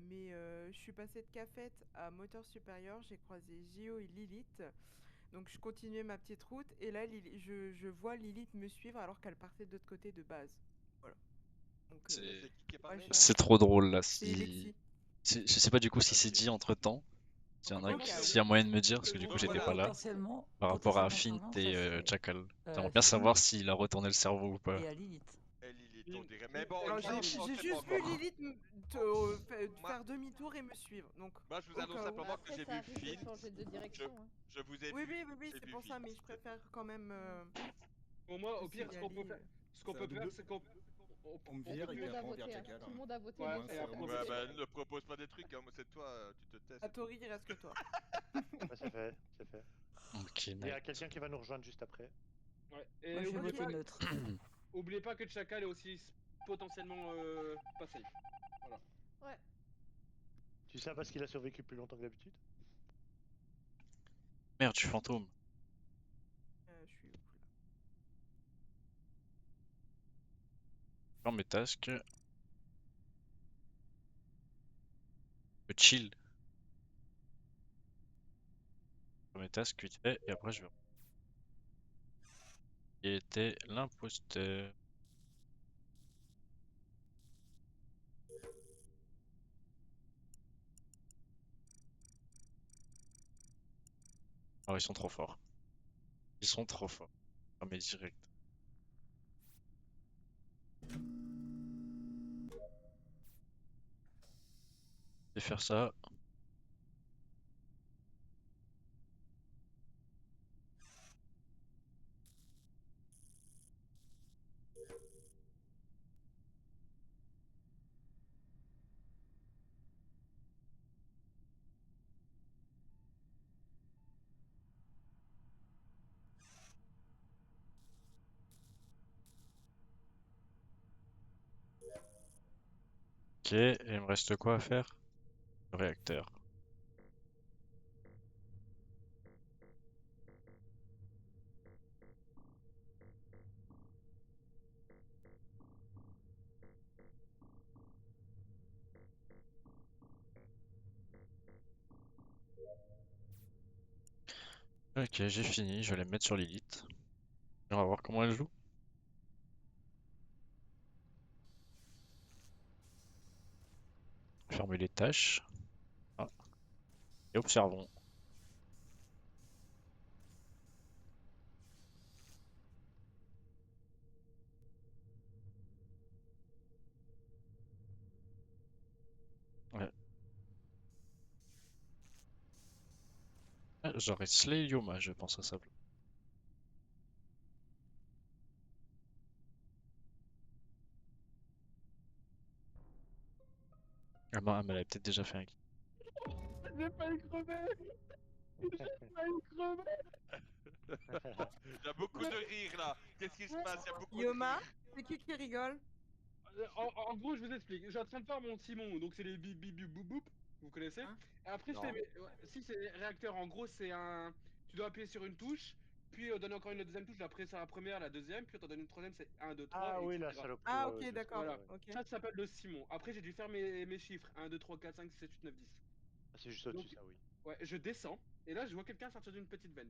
mais je suis passée de Cafette à Moteur Supérieur, j'ai croisé Gio et Lilith. Donc je continuais ma petite route et là je vois Lilith me suivre alors qu'elle partait de l'autre côté de base. Voilà. Donc Et c'est qui est ouais, parlé là? C'est trop drôle là. c'est Lexi. Je sais pas du coup si c'est dit entre temps. S'il Au cas y a moyen de me dire, parce que du coup j'étais pas là. Potentiellement, Par rapport à potentiellement Fint parlant, et ça serait Chacal. J'aimerais bien Finn savoir s'il a retourné le cerveau ou pas. et à Lilith. Et Lilith, on dirait. Mais bon, Alors ça, j'ai on sait pas juste vu encore. Lilith Moi- faire demi-tour et me suivre. Donc Moi, je vous au annonce cas où. simplement que Après, j'ai ça vu arrive de Finn. changer de direction. Hein. Je vous ai Oui, vu. oui, J'ai c'est vu pour ça, Finn. mais je préfère quand même Pour moi, au te pire, ce qu'on peut signaler. faire, C'est un double- c'est qu'on on me on vire peut et Tout puis le monde a après on vire voté. Hein. Chacal. Tout le monde a voté. Ouais, donc et ça après, fait on un Ouais, vote. bah, ne propose pas des trucs, hein. Moi, c'est toi, tu te tais. À Tori, il reste que toi. Ouais, c'est fait, c'est fait. Ok, Il y a nice. quelqu'un qui va nous rejoindre juste après. Ouais. Moi, Et je vais voter neutre. oubliez pas que Chacal est aussi potentiellement pas safe. Voilà. Ouais. Tu sais parce qu'il a survécu plus longtemps que d'habitude? Merde, je suis fantôme. Je suis où là? Dans mes tasks. Je chill. Dans mes tasks vite fait, et après je vais. Qui était l'imposteur. Oh, ils sont trop forts. Ils sont trop forts. Ah, mais direct. Je vais faire ça. Ok, et il me reste quoi à faire? Le réacteur. Ok, j'ai fini, je vais les mettre sur Lilith. On va voir comment elle joue. Fermer les tâches. Ah. Et observons. Ouais. Ah, j'aurais slay Yoma, je pense à ça. Ah non, mais elle avait peut-être déjà fait un kill. J'ai failli crever. J'ai failli crever. Il y a beaucoup de rires là. Qu'est-ce qui se passe? Il y a beaucoup de Yoma, rires. c'est qui rigole? En gros, je vous explique. Je suis en train de faire mon Simon, donc c'est les bip bip bip boop boop. Vous connaissez? Hein? Et après, je Non. fais. Ouais, si, c'est réacteur. En gros, c'est un. Tu dois appuyer sur une touche, puis donner encore une deuxième touche. Après, c'est la première, la deuxième, puis on t'en donne une troisième, c'est 1, 2, 3, Ah et oui, etc. la saloperie. Ah, ouais, ok, ouais, je sais, d'accord. Voilà. ouais. Ok. Ça s'appelle le Simon. Après, j'ai dû faire mes chiffres 1, 2, 3, 4, 5, 6, 7, 8, 9, 10. Ah, c'est juste au-dessus, Donc, ça, oui. ouais, je descends, et là, je vois quelqu'un sortir d'une petite vente.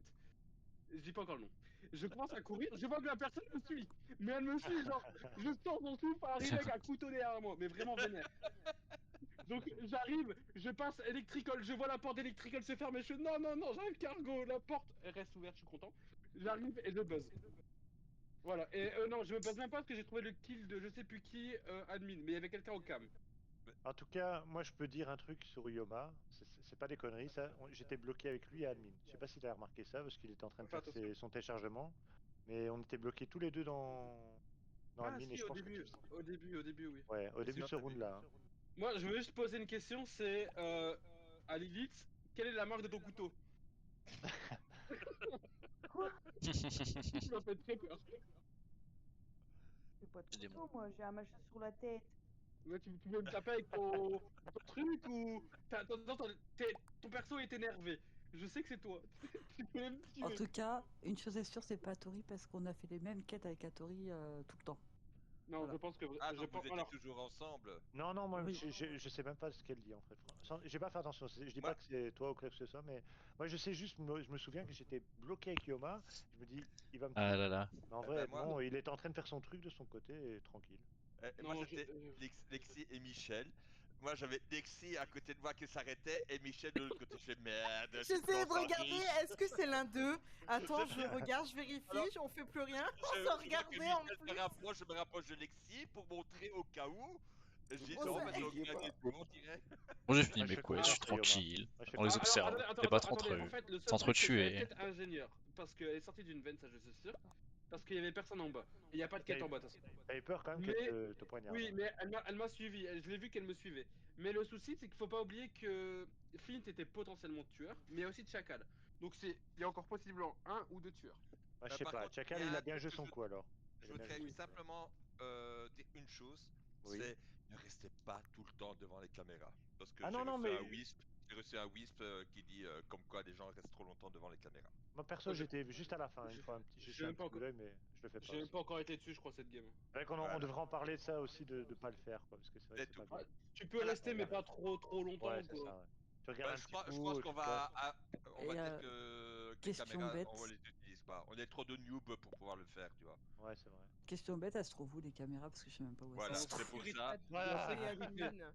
Je dis pas encore le nom. Je commence à courir, je vois que la personne me suit. Mais elle me suit, genre, je sors mon souffle, arrive avec un couteau derrière moi, mais vraiment vénère. Donc j'arrive, je passe électricole, je vois la porte électricole se fermer, je fais non, non, non, j'arrive cargo, la porte reste ouverte, je suis content. J'arrive et je buzz. Voilà, et non, je me buzz même pas parce que j'ai trouvé le kill de je sais plus qui, admin, mais il y avait quelqu'un au cam. En tout cas, moi je peux dire un truc sur Yoma, c'est pas des conneries ça. J'étais bloqué avec lui et Admin. Je sais pas s'il a remarqué ça parce qu'il était en train de Fais faire attention. son téléchargement, mais on était bloqués tous les deux dans Ah Admin et si, je pense que tu. au début, oui. Ouais, au Mais début de sinon, ce round là. moi, je veux juste poser une question, c'est à Lilith, quelle est la marque de ton couteau? Tu m'as fait très peur. C'est pas J'ai des trop moi, j'ai un machin sur la tête. Ouais, tu veux me taper avec ton truc ou. Ton perso est énervé. Je sais que c'est toi. Tu peux même En tuer. tout cas, une chose est sûre, c'est pas Tori parce qu'on a fait les mêmes quêtes avec Atori tout le temps. Non, Voilà. je pense que. Ah, Je donc vous pense... étiez Alors, toujours ensemble. Non, moi Oui. je sais même pas ce qu'elle dit en fait. J'ai pas fait attention, je dis Moi- pas que c'est toi ou quoi que ce soit, mais moi je sais juste, je me souviens que j'étais bloqué avec Yoma, je me dis, il va me Ah tuer. là là. Mais en Eh vrai, ben, moi, non, il était en train de faire son truc de son côté et tranquille. moi non, c'était Lexi et Michel. Moi j'avais Lexi à côté de moi qui s'arrêtait et Michel de l'autre côté. Je fais merde, je suis J'essaie de regarder, concentré. est-ce que c'est l'un d'eux? Attends, je regarde, je vérifie, Alors, on fait plus rien, Je on s'en vois que regardait en Michel plus. je me rapproche de Lexi pour montrer au cas où. Et je dis On non, sait- mais donc N'oubliez rien pas. du tout, on dirait. Moi j'ai fini Moi je mes fais quests, je confiance suis à Yoma. tranquille. Moi, je fais On les confiance. observe. attendez, Débattre entre attendez. En eux. fait, le seul truc, c'est qu'elle est S'entretuer. peut-être ingénieure. Parce qu'elle est sortie d'une veine, ça je suis sûr. Parce qu'il y avait personne en bas. Et il n'y a pas de quête en bas, de toute façon. T'avais peur quand même Mais- qu'elle te poignarde. Oui, mais elle m'a suivi. Je l'ai vu qu'elle me suivait. Mais le souci, c'est qu'il faut pas oublier que Flint était potentiellement tueur, mais il y a aussi Chacal. Donc il y a encore possiblement un ou deux tueurs. Moi je sais Par pas, contre, Chacal il y il a a un bien truc joué que son coup alors. je Il a bien voudrais joué son coup. simplement dire une chose, Oui. c'est ne restez pas tout le temps devant les caméras. Parce que Ah j'ai non, reçu mais un wisp, qui dit comme quoi les gens restent trop longtemps devant les caméras. moi perso Moi, j'étais juste à la fin, une j'ai- fois j'ai j'ai jeté un même pas petit coup encore- d'œil, mais je le fais pas J'ai même aussi. pas encore été dessus, je crois, cette game. C'est vrai qu'on on Voilà. devrait en parler de ça aussi, de pas le faire, quoi, parce que c'est vrai C'est que c'est tout. pas bien. Tu peux Voilà. rester, mais pas trop longtemps, Ouais, c'est quoi. ça, ouais. Tu regardes un Je petit pense coup, qu'on tu passes. on va Et dire que les question caméras, bête. on les utilise pas. On est trop de noobs pour pouvoir le faire, tu vois. Ouais, c'est vrai. Question bête, elles se trouvent où les caméras parce que je sais même pas où elles Voilà, se trouvent. c'est pour Sécurité. ça. Voilà. Non, Et sécurité. admin.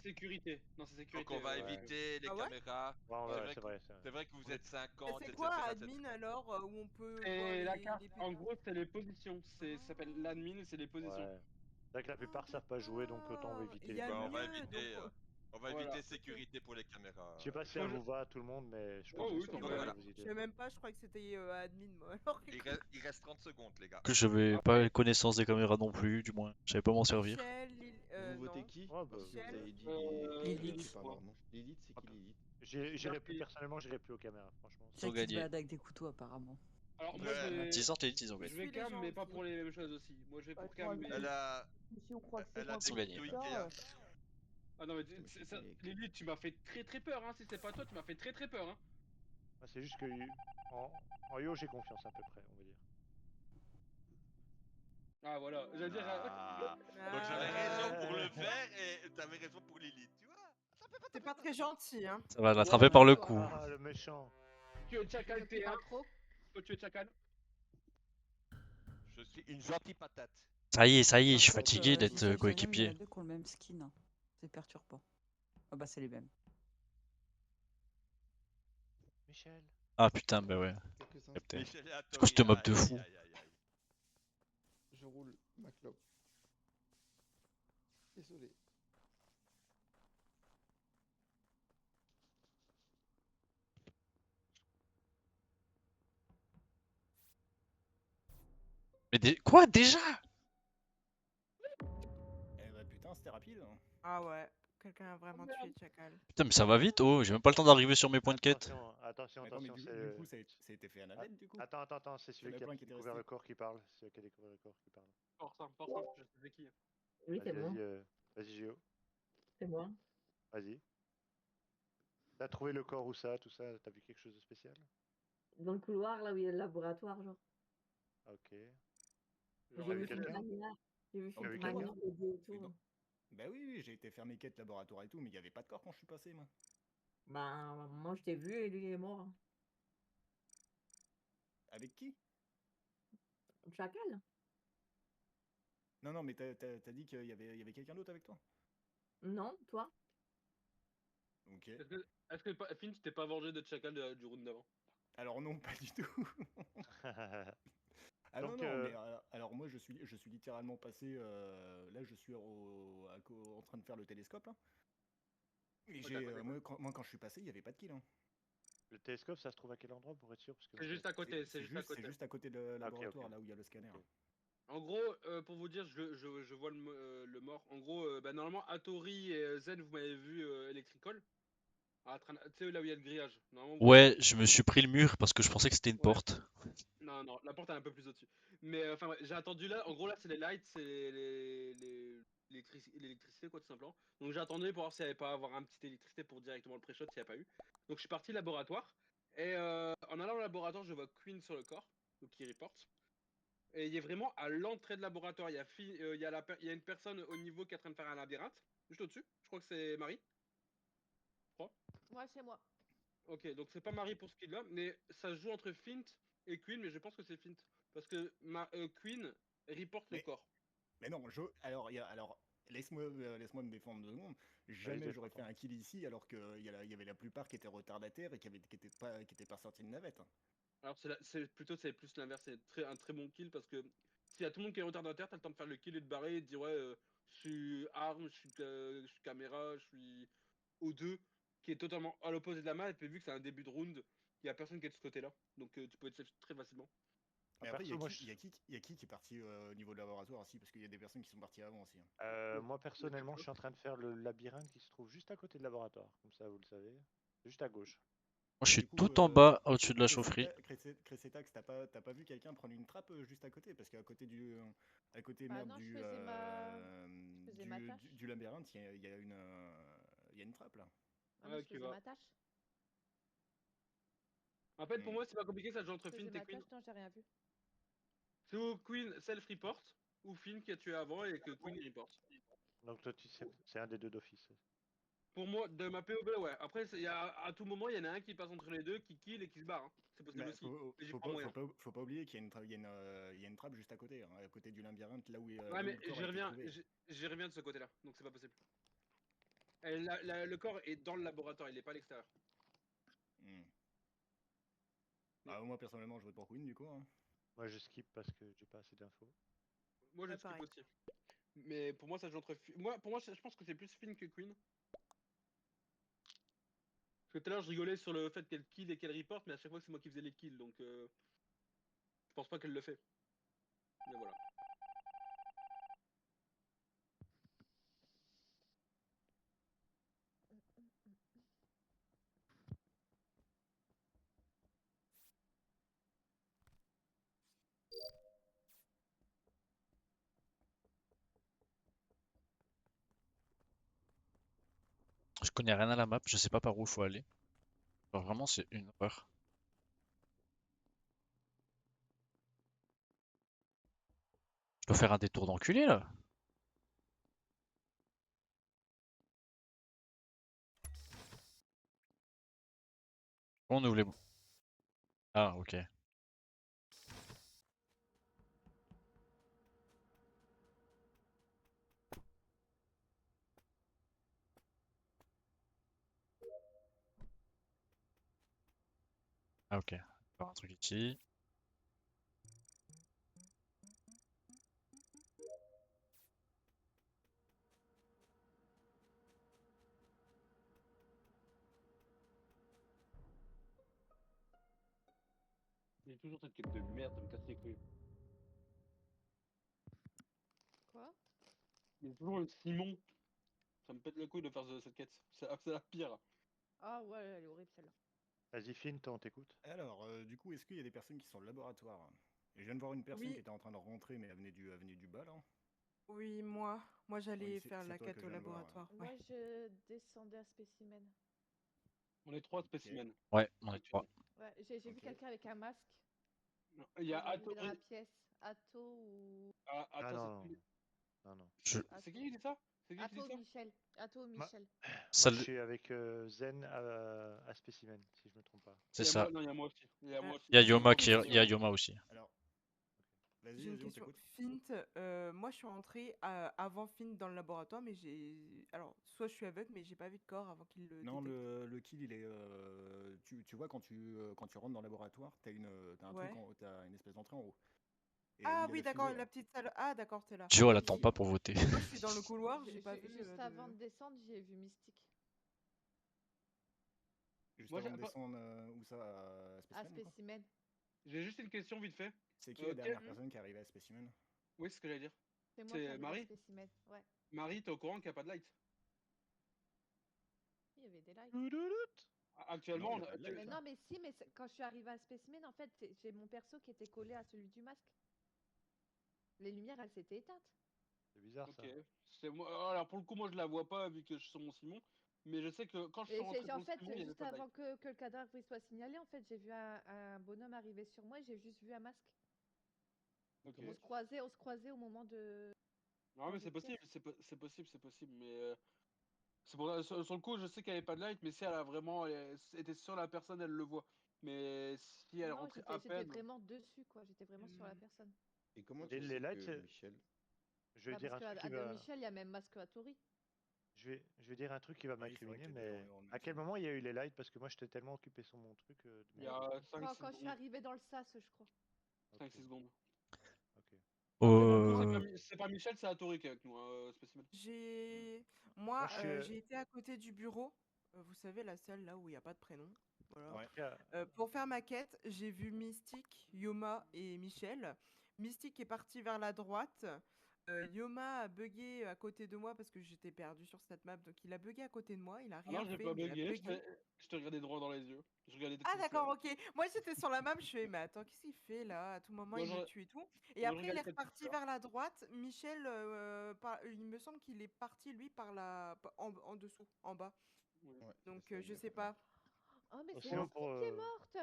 Sécurité. Non, c'est Donc sécurité. on va Ouais. éviter les Ah ouais? caméras. Ouais, C'est ouais, vrai c'est que vrai, c'est vrai que vous On est- êtes Et 50, c'est etc., quoi etc. admin alors, où on peut voir Et la les carte, en PV? gros, c'est les positions. Ça s'appelle l'admin, c'est les positions. Ouais. C'est vrai que la plupart savent pas jouer, donc autant éviter Il les y a Bah, caméras. mieux, donc... on va Voilà. éviter sécurité pour les caméras. Je sais pas si ça Moi, je- vous va tout le monde, mais je Oh pense oui, que ça ça me devrait va. Voilà. vous Je aider. sais même pas, je crois que c'était admin, moi. Alors, écoute. Il reste 30 secondes, les gars. Que j'avais pas connaissance des caméras non plus, du moins. Je savais pas m'en servir. Michel, Vous votez non. qui? Ouais, bah, Parce que vous Michel. avez dit Lilith, Lilith, je c'est pas crois. mort, non? Lilith, c'est qui Lilith? J'irai plus, Merci. personnellement, j'irai plus aux caméras, franchement. Ils C'est ont qui se gagné. balade avec des couteaux apparemment. Alors, moi, Ouais. je vais. 10 ans, ils ont Je gagné. vais Suis les cam, mais pas gentils. pour les mêmes choses aussi. Moi, je vais Bah, pour je vois cam, mais. que- a, Si on croit que c'est elle a moi des Ils ont qui gagné. fais couteaux ça, Ikea. Ah non, mais Moi, je suis ça... fini avec Lilith, tu m'as fait très peur, hein. Si c'est pas toi, tu m'as fait très peur, hein. Ouais, c'est juste que en Yo, j'ai confiance à peu près, on va dire. Ah, voilà. J'allais dire. Ah. Donc j'avais raison pour le faire et t'avais raison pour Lilith, tu vois? C'est pas très gentil, hein. Ça va l'attraper par le cou. Ah, le méchant. Tu es Chacal c'est pas T1. trop. Toi, tu es Chacal. Je suis une gentille patate. Ça y est, je Par suis contre, fatigué si d'être ça, je dirais, mais il y en coéquipier. a deux qui ont le même skin. Hein. C'est perturbant. Ah bah c'est les mêmes. Michel. Ah putain, bah ouais. quelques instants. Capté. Michel et C'est quoi Hattori, ce mob de aïe, fou? aïe, aïe, aïe, aïe. Je roule ma clope. Désolé. Mais quoi déjà? Eh bah putain, c'était rapide. Hein. Ah ouais, quelqu'un a vraiment tué Chacal. Putain, mais ça va vite, oh, j'ai même pas le temps d'arriver sur mes points de quête. Attention, Mais attends, mais attention, du coup, c'est... ça a été fait à navette du coup. Attends, c'est celui le qui a plan qui était découvert resté. le corps qui parle. C'est celui qui a découvert le corps qui parle. Fort simple, je sais c'est qui. Oui, c'est moi. Vas-y, Géo. C'est moi. Vas-y. T'as trouvé le corps où ça, tout ça? T'as vu quelque chose de spécial? Dans le couloir, là où il y a le laboratoire, genre. Ok. J'ai T'as vu vu quelqu'un? J'ai vu T'as vu Fulmania quelqu'un? rôder Et autour. donc- Bah oui, j'ai été faire mes quêtes laboratoire et tout, mais il n'y avait pas de corps quand je suis passé, moi. Bah, moi, je t'ai vu et lui, il est mort. Hein. Avec qui? Chacal? Non, mais t'as dit qu'il y avait quelqu'un d'autre avec toi? Non, toi? Ok. Est-ce que Finn, tu t'es pas vengé de Chacal du round d'avant? Alors non, pas du tout. Ah Donc, non, mais alors moi je suis littéralement passé, là je suis en train de faire le télescope là. Et moi quand je suis passé, il n'y avait pas de kill. Hein. Le télescope, ça se trouve à quel endroit pour être sûr? Parce que C'est juste à côté, c'est juste à côté. C'est juste à côté de Ah, ok, laboratoire, ok. là où il y a le scanner. Ok. En gros, pour vous dire, je vois le mort. En gros, bah, normalement, Hattori et Zen, vous m'avez vu Electrical. Tu sais, là où il y a le grillage. Normalement, vous Ouais, voyez. je me suis pris le mur parce que je pensais que c'était une Ouais. porte. Non, non, la porte est un peu plus au-dessus. Mais enfin, ouais, j'ai attendu là. En gros, là, c'est les lights, c'est l'électricité, quoi, tout simplement. Donc, j'ai attendu pour voir s'il n'y avait pas avoir un petit électricité pour directement le pré-shot, s'il n'y a pas eu. Donc, je suis parti laboratoire. Et en allant au laboratoire, je vois Queen sur le corps, donc il reporte. Et il est vraiment à l'entrée de laboratoire. Il y a une personne au niveau qui est en train de faire un labyrinthe, juste au-dessus. Je crois que c'est Marie. Je crois. Moi, c'est moi. Ok, donc c'est pas Marie pour ce kill-là, mais ça se joue entre Fint et Queen, mais je pense que c'est Fint. Parce que Queen reporte le corps. Mais non, alors laisse-moi me défendre 2 secondes. Jamais Vas-y, j'aurais fait un kill ici alors qu'il y avait la plupart qui étaient retardataires et qui étaient pas sortis de navette. Alors c'est plus l'inverse, c'est un très bon kill parce que s'il y a tout le monde qui est retardataire, t'as le temps de faire le kill et de barrer et de dire ouais, je suis arme, je suis caméra, je suis O2, qui est totalement à l'opposé de la map, et puis vu que c'est un début de round, il y a personne qui est de ce côté-là, donc tu peux être safe très facilement. Mais après, Perso, moi, il y a qui est parti au niveau de laboratoire aussi? Parce qu'il y a des personnes qui sont parties avant aussi. Hein. moi personnellement, je suis en train de faire le labyrinthe qui se trouve juste à côté de laboratoire. Comme ça, vous le savez. Juste à gauche. Moi, je Et suis du coup, tout en bas, au-dessus de la chaufferie. Cressetax, t'as pas vu quelqu'un prendre une trappe juste à côté? Parce qu'à côté à côté Bah merde, non, je faisais ma tâche. du labyrinthe, il y a une trappe là. Ah, mais je faisais ma tâche. En fait, pour moi, c'est pas compliqué, ça joue entre Je Finn faisais et ma Queen. tâche, non, j'ai rien vu. C'est où Queen self-report, ou Finn qui a tué avant et que Queen report. Donc toi, c'est un des deux d'office. Pour moi, de ma POV, ouais. Après, à tout moment, il y en a un qui passe entre les deux, qui kill et qui se barre. Hein. C'est possible Mais aussi. Mais j'y faut crois moyen. pas oublier qu'il y a une trappe juste à côté, hein, à côté du labyrinthe, là où Ouais, mais le corps a été trouvé. j'y reviens de ce côté-là, donc c'est pas possible. Et le corps est dans le laboratoire, il est pas à l'extérieur. Bah, moi personnellement, je vote pour Queen du coup. Hein. Moi, je skip parce que j'ai pas assez d'infos. Moi, je skip aussi. Mais pour moi, ça joue entre. Pour moi, je pense que c'est plus Finn que Queen. Parce que tout à l'heure, je rigolais sur le fait qu'elle kill et qu'elle report, mais à chaque fois, c'est moi qui faisais les kills, donc je pense pas qu'elle le fait. Mais voilà. Je connais rien à la map, je sais pas par où il faut aller. Genre, vraiment, c'est une horreur. Je dois faire un détour d'enculé là. On ouvre les. Ah, ok. Ah, ok. On va faire un truc ici. Il y a toujours cette quête de merde, ça me casse les couilles. Quoi? Il y a toujours le Simon. Ça me pète le couille de faire cette quête. C'est la pire. Ah ouais, elle est horrible celle-là. Vas-y, Finn, on t'écoute. Alors, du coup, est-ce qu'il y a des personnes qui sont au laboratoire? Et je viens de voir une personne Oui. qui était en train de rentrer, mais elle venait du bas là. Oui, moi j'allais Oui, faire c'est la toi quête que au je viens de voir, laboratoire. Moi, Ouais. je descendais à spécimen. On est 3 spécimens. Ouais, on est 3. Ouais, j'ai vu quelqu'un avec un masque. Il y a Quand Atto. j'arrivais dans la pièce. Atto ou. Ah Attends, non, non. c'est qui dit ça? C'est qui dit Atto ou ça? Michel. Atto ou Michel. Moi, je suis avec Zen à Spécimen, si je me trompe pas. C'est ça. Non, il y a moi aussi. Il y a moi aussi. Il y a Yoma aussi. Alors, J'ai une question. Fint, moi je suis rentrée avant Fint dans le laboratoire, mais alors, soit je suis aveugle, mais j'ai pas vu de corps avant qu'il le non, détecte. le kill, il est. Tu vois, quand tu rentres dans le laboratoire, t'as Ouais. t'as une espèce d'entrée en haut. Et où Ah il y a oui, la d'accord, fusée, la là. petite salle. Ah d'accord, t'es là. Jo, elle attend pas pour voter. Moi je suis dans le couloir, j'ai pas vu. Juste avant de descendre, j'ai vu Mystique. Juste Moi, avant de descendre, où ça? À À Spécimen, quoi. spécimen. J'ai juste une question vite fait. C'est qui la dernière personne qui est arrivée à Spécimen? Oui, c'est ce que j'allais dire. C'est moi qui C'est arrive à Marie? spécimen. Ouais. Marie, t'es au courant qu'il n'y a pas de light? Il y avait des lights. Actuellement, Non, y a pas de light, Mais hein. non, mais si, mais quand je suis arrivée à Spécimen, en fait, j'ai mon perso qui était collé à celui du masque. Les lumières, elles s'étaient éteintes. C'est bizarre ça. Ok. C'est moi. Alors pour le coup, moi je la vois pas vu que je suis sur mon Simon. Mais je sais que quand je suis Et rentré c'est dans en le fait, Simon, il y avait juste pas de light. avant que le cadavre il soit signalé, en fait, j'ai vu un bonhomme arriver sur moi et j'ai juste vu un masque. Ok. On se croisait au moment de. Non mais c'est possible, c'est possible, c'est possible. Mais c'est pour sur le coup, je sais qu'elle avait pas de light, mais si elle a vraiment elle était sur la personne, elle le voit. Mais si elle Non, rentrait à j'étais peine. vraiment dessus, quoi. J'étais vraiment sur la personne. Et comment Et tu les sais lights, que Michel... je vais Bah, dire parce un truc qui qu'à de va. Michel, il y a même masque à Tori. Je vais dire un truc qui va Oui, c'est vrai m'incriminer, que mais on le à quel mentionne. moment il y a eu les lights? Parce que moi j'étais tellement occupé sur mon truc de Il y mon a côté. 5-6 Quand je suis secondes. arrivée dans le sas, je crois. 5-6 secondes. Ok. Après, pour le coup, c'est pas Michel, c'est Atori qui est avec nous, Spécimen. Moi, je suis, j'ai été à côté du bureau. Vous savez, la salle là où il n'y a pas de prénom. Voilà. Ouais. Pour faire ma quête, j'ai vu Mystique, Yoma et Michel. Mystique est parti vers la droite. Yoma a bugué à côté de moi parce que j'étais perdu sur cette map. Donc il a bugué à côté de moi. Il a Ah non, rien j'ai fait, pas mais il a bugué, bugué. je te regardais droit dans les yeux. Je regardais tes Ah petits d'accord, reflets. ok. Moi j'étais sur la map, je fais, mais attends, qu'est-ce qu'il fait là? À tout moment Moi, il me je- tue et tout. Et moi, je après il est regardais tes petits reparti fleurs. vers la droite. Michel, il me semble qu'il est parti lui par en dessous, en bas. Ouais, Donc c'est ça, je sais exactement. pas. Oh, mais c'est Sinon Mystique pour qui est morte!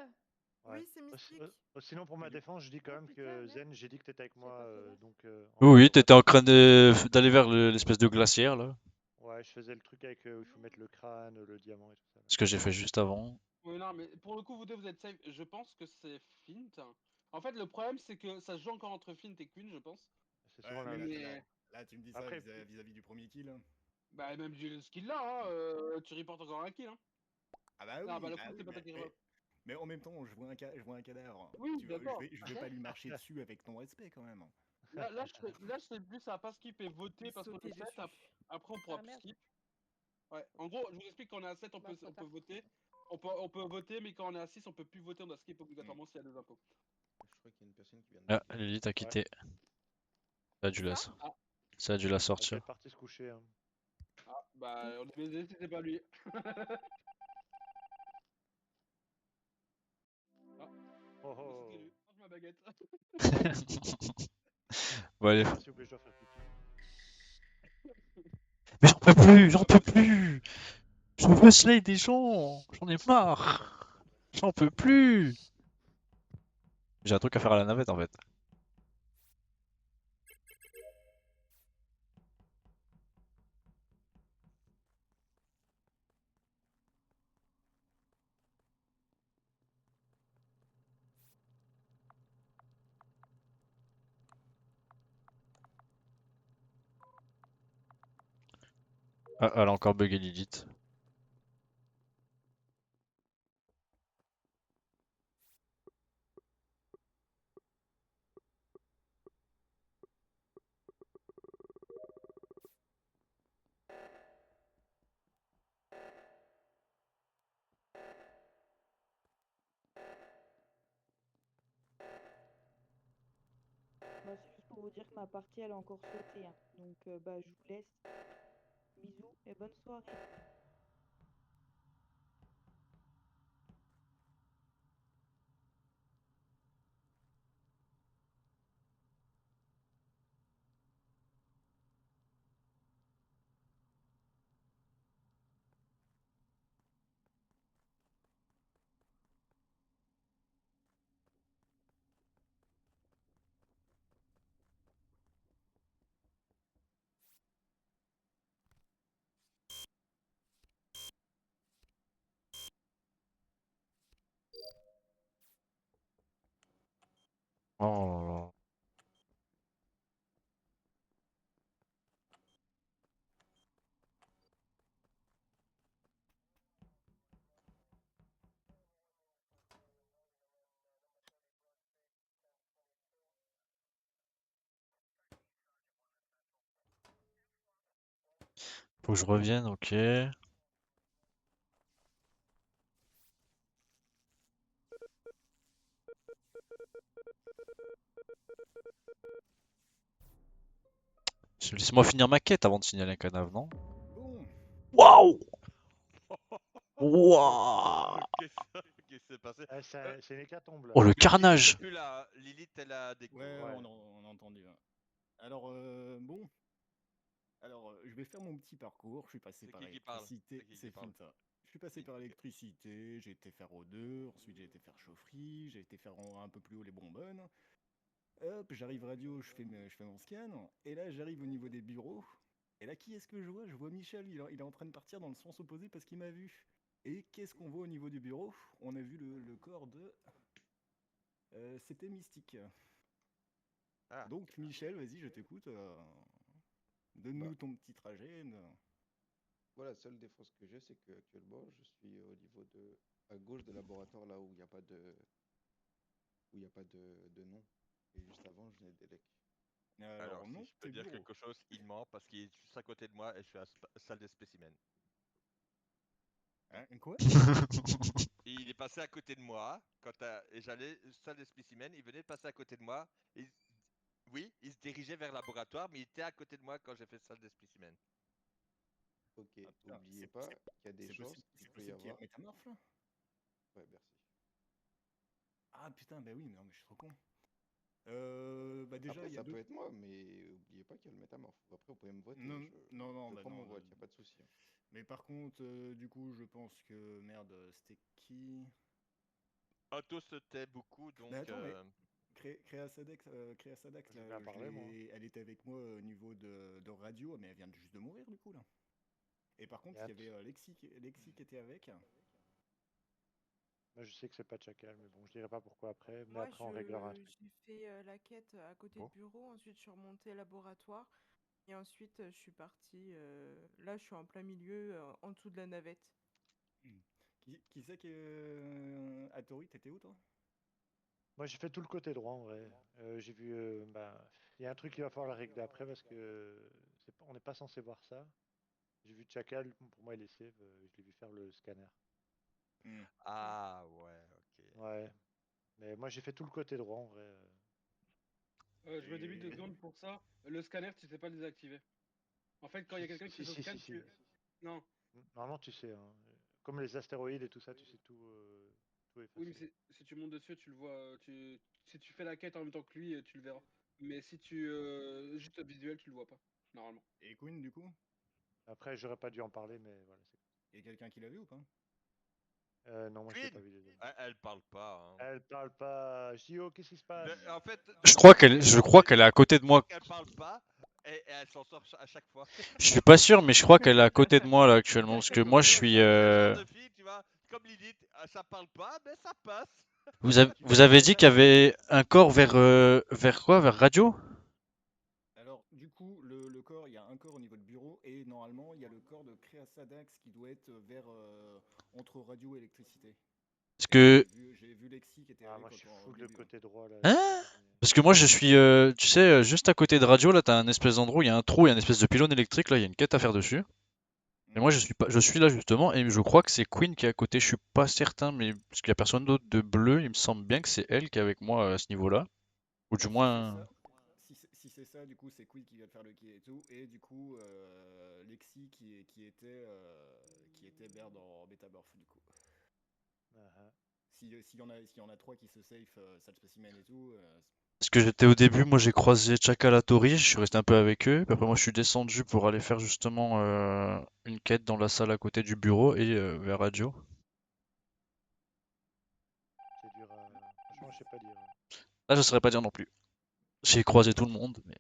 ouais. Oui, c'est Mystique. Sinon pour ma défense, je dis quand Oh même putain, que merde. Zen, j'ai dit que t'étais avec J'ai moi, pas fait gaffe. donc en Oui, fait, faut pas t'étais en train te- d'aller vers l'espèce de glacière là. Ouais, je faisais le truc avec où il faut mettre le crâne, le diamant et tout ça. Ce que j'ai fait juste avant. Oui, non, mais pour le coup, vous deux, vous êtes safe. Je pense que c'est Fint. En fait, le problème, c'est que ça se joue encore entre Fint et Queen, je pense. C'est souvent Ouais, mais l'inverse. là, tu me dis ça Après, vis-à-vis du premier kill. Bah, même du skill là, hein, tu reportes encore un kill. Hein. Ah bah Non, oui, bah, le coup, c'est pas toi qui reporte. mais en même temps, je vois un cadavre. Oui, Je d'accord. vais pas lui marcher dessus avec ton respect quand même. Là, je sais plus, ça va pas skip et voter Il parce qu'on sautait est 7. dessus. Après, on pourra Ah plus merde. skip. Ouais, en gros, je vous explique, quand on est à 7, Bah, trop on peut tard. voter. On peut voter, mais quand on est à 6, on peut plus voter, on doit skip obligatoirement s'il y a des impôts. Je crois qu'il y a une personne qui vient de Ah, bugger. Lilith a Ouais. quitté. Ça a dû la, Ça Ah. ça a dû la elle est sortir. peut-être partie se coucher. Hein. Ah, bah, on est baisé, c'était pas lui. Ah, Oh bah, c'était oh. lui. Mange ma baguette. Bon allez. S'il vous plaît, je dois faire pipi. Mais j'en peux plus, j'en peux plus. Je veux slay des gens. J'en ai marre. J'en peux plus. J'ai un truc à faire à la navette en fait. Ah, elle a encore bugué Lilith. Bah, c'est juste pour vous dire que ma partie elle a encore sauté, hein. Donc bah je vous laisse. Bisous et bonne soirée. Oh là là. Faut que je revienne, ok. Laisse-moi finir ma quête avant de signaler un cadavre, non? Bon, Waouh! Wouah! Qu'est-ce qui s'est passé? Ah, c'est une hécatombe là. Oh, le Lilith carnage! est plus là. Lilith, elle a des Ouais, Ouais. on a entendu. Hein. Alors, bon. Alors, je vais faire mon petit parcours. Je suis passé C'est par qui parle? l'électricité. C'est qui C'est parle? Finta. Je suis passé Fint, par ok. l'électricité, j'ai été faire O2, ensuite j'ai été faire chaufferie, j'ai été faire un peu plus haut les bonbonnes. Hop, j'arrive radio, je fais mon scan, et là j'arrive au niveau des bureaux. Et là, qui est-ce que je vois? Je vois Michel, il est en train de partir dans le sens opposé parce qu'il m'a vu. Et qu'est-ce qu'on voit au niveau du bureau? On a vu le corps de... c'était Mystique. Ah. Donc Michel, vas-y, je t'écoute. Bah, Donne-nous ton petit trajet. voilà, la seule défense que j'ai, c'est qu'actuellement, je suis au niveau de... à gauche des laboratoires, là où il n'y a pas de... où il n'y a pas de nom. Et juste avant, je venais d'Elec. Alors Alors, si non, je peux t'es dire bureau. quelque chose, il ment parce qu'il est juste à côté de moi et je suis à la salle des spécimens. Hein, quoi? Et il est passé à côté de moi et j'allais salle des spécimens, il venait de passer à côté de moi. Et... Oui, il se dirigeait vers le laboratoire, mais il était à côté de moi quand j'ai fait salle des spécimens. Ok, Ah, putain, oubliez pas qu'il y a des chances qu'il c'est peut y possible qu'il y ait avoir... un métamorphe là? Ouais, merci. Ah putain, bah oui, mais non, mais je suis trop con. Bah déjà, Après, il y a ça deux. peut être moi, mais oubliez pas qu'il y a le métamorphe. Après, vous pouvez me voter, Non, non, je bah prends mon non. vote, y a pas de souci. Hein. Mais par contre, du coup, je pense que. Merde, c'était qui? Otto se tait beaucoup, Mais donc... attends, mais. Créa Sadex, J'ai là, bien parlé, moi. elle était avec moi au niveau de radio, mais elle vient juste de mourir du coup là. Et par contre, Et il y avait Lexi qui était avec. Moi, je sais que c'est pas Chacal, mais bon, je dirai pas pourquoi après. Mais Moi, après, on réglera un truc. j'ai fait la quête à côté Bon. de bureau, ensuite je suis remontée laboratoire, et ensuite je suis partie. Là, je suis en plein milieu, en dessous de la navette. Qui c'est que. Atori, t'étais où toi? Moi, j'ai fait tout le côté droit, en vrai. J'ai vu, il y a un truc qu'il va falloir régler après parce que on n'est pas censé voir ça. J'ai vu Chacal, pour moi, il est safe. Je l'ai vu faire le scanner. Ah, ouais, ok. Ouais. Mais moi, j'ai fait tout le côté droit, en vrai. Je me débite 2 secondes pour ça. Le scanner, tu sais pas le désactiver. En fait, quand il y a quelqu'un qui Si, fait son si, scan, si, si. Non. Normalement, tu sais. Hein. Comme les astéroïdes et tout ça, tu sais tout Oui, mais effacer. si tu montes dessus, tu le vois. Si tu fais la quête en même temps que lui, tu le verras. Mais si tu. Juste visuel, tu le vois pas. Normalement. Et Queen du coup? Après, j'aurais pas dû en parler, mais voilà. Y a quelqu'un qui l'a vu ou pas? Non, moi, je l'ai pas Queen, vu, désolé. elle parle pas. Hein. Elle parle pas. Gio, qu'est-ce qui se passe? En fait, Je crois qu'elle est à côté de moi. Elle parle pas et elle s'en sort à chaque fois. Je suis pas sûr, mais je crois qu'elle est à côté de moi là actuellement. Parce que moi, je suis. C'est le genre de fille, tu vois, comme Lilith, ça parle pas, mais ça passe. Vous avez dit qu'il y avait un corps vers quoi? Vers radio? Alors, du coup, le corps, il y a un corps au niveau de bureau, et normalement, il y a le corps de Créa Sadax qui doit être vers entre radio et électricité. Parce que. J'ai vu Lexi qui était Ah, avec moi, je suis au full de début. Hein. côté droit, là. Hein? Parce que moi, je suis. Tu sais, juste à côté de radio, là, t'as un espèce d'endroit où il y a un trou, il y a une espèce de pylône électrique, là, il y a une quête à faire dessus. Et moi, je suis là justement, et je crois que c'est Queen qui est à côté. Je suis pas certain, mais parce qu'il y a personne d'autre de bleu, il me semble bien que c'est elle qui est avec moi à ce niveau-là. Ou du Alors, moins. si c'est ça, du coup, c'est Queen qui vient de faire le qui et tout, et du coup, Lexi qui était vers dans Métamorph, du coup. S'il y en a trois qui se safe, sale spécimen et tout. Parce que j'étais au début, moi j'ai croisé Chakalatori, je suis resté un peu avec eux. Puis après, moi je suis descendu pour aller faire justement une quête dans la salle à côté du bureau et vers radio. C'est dur à. Franchement, je sais pas dire. Là, je saurais pas dire non plus. J'ai croisé tout le monde, mais.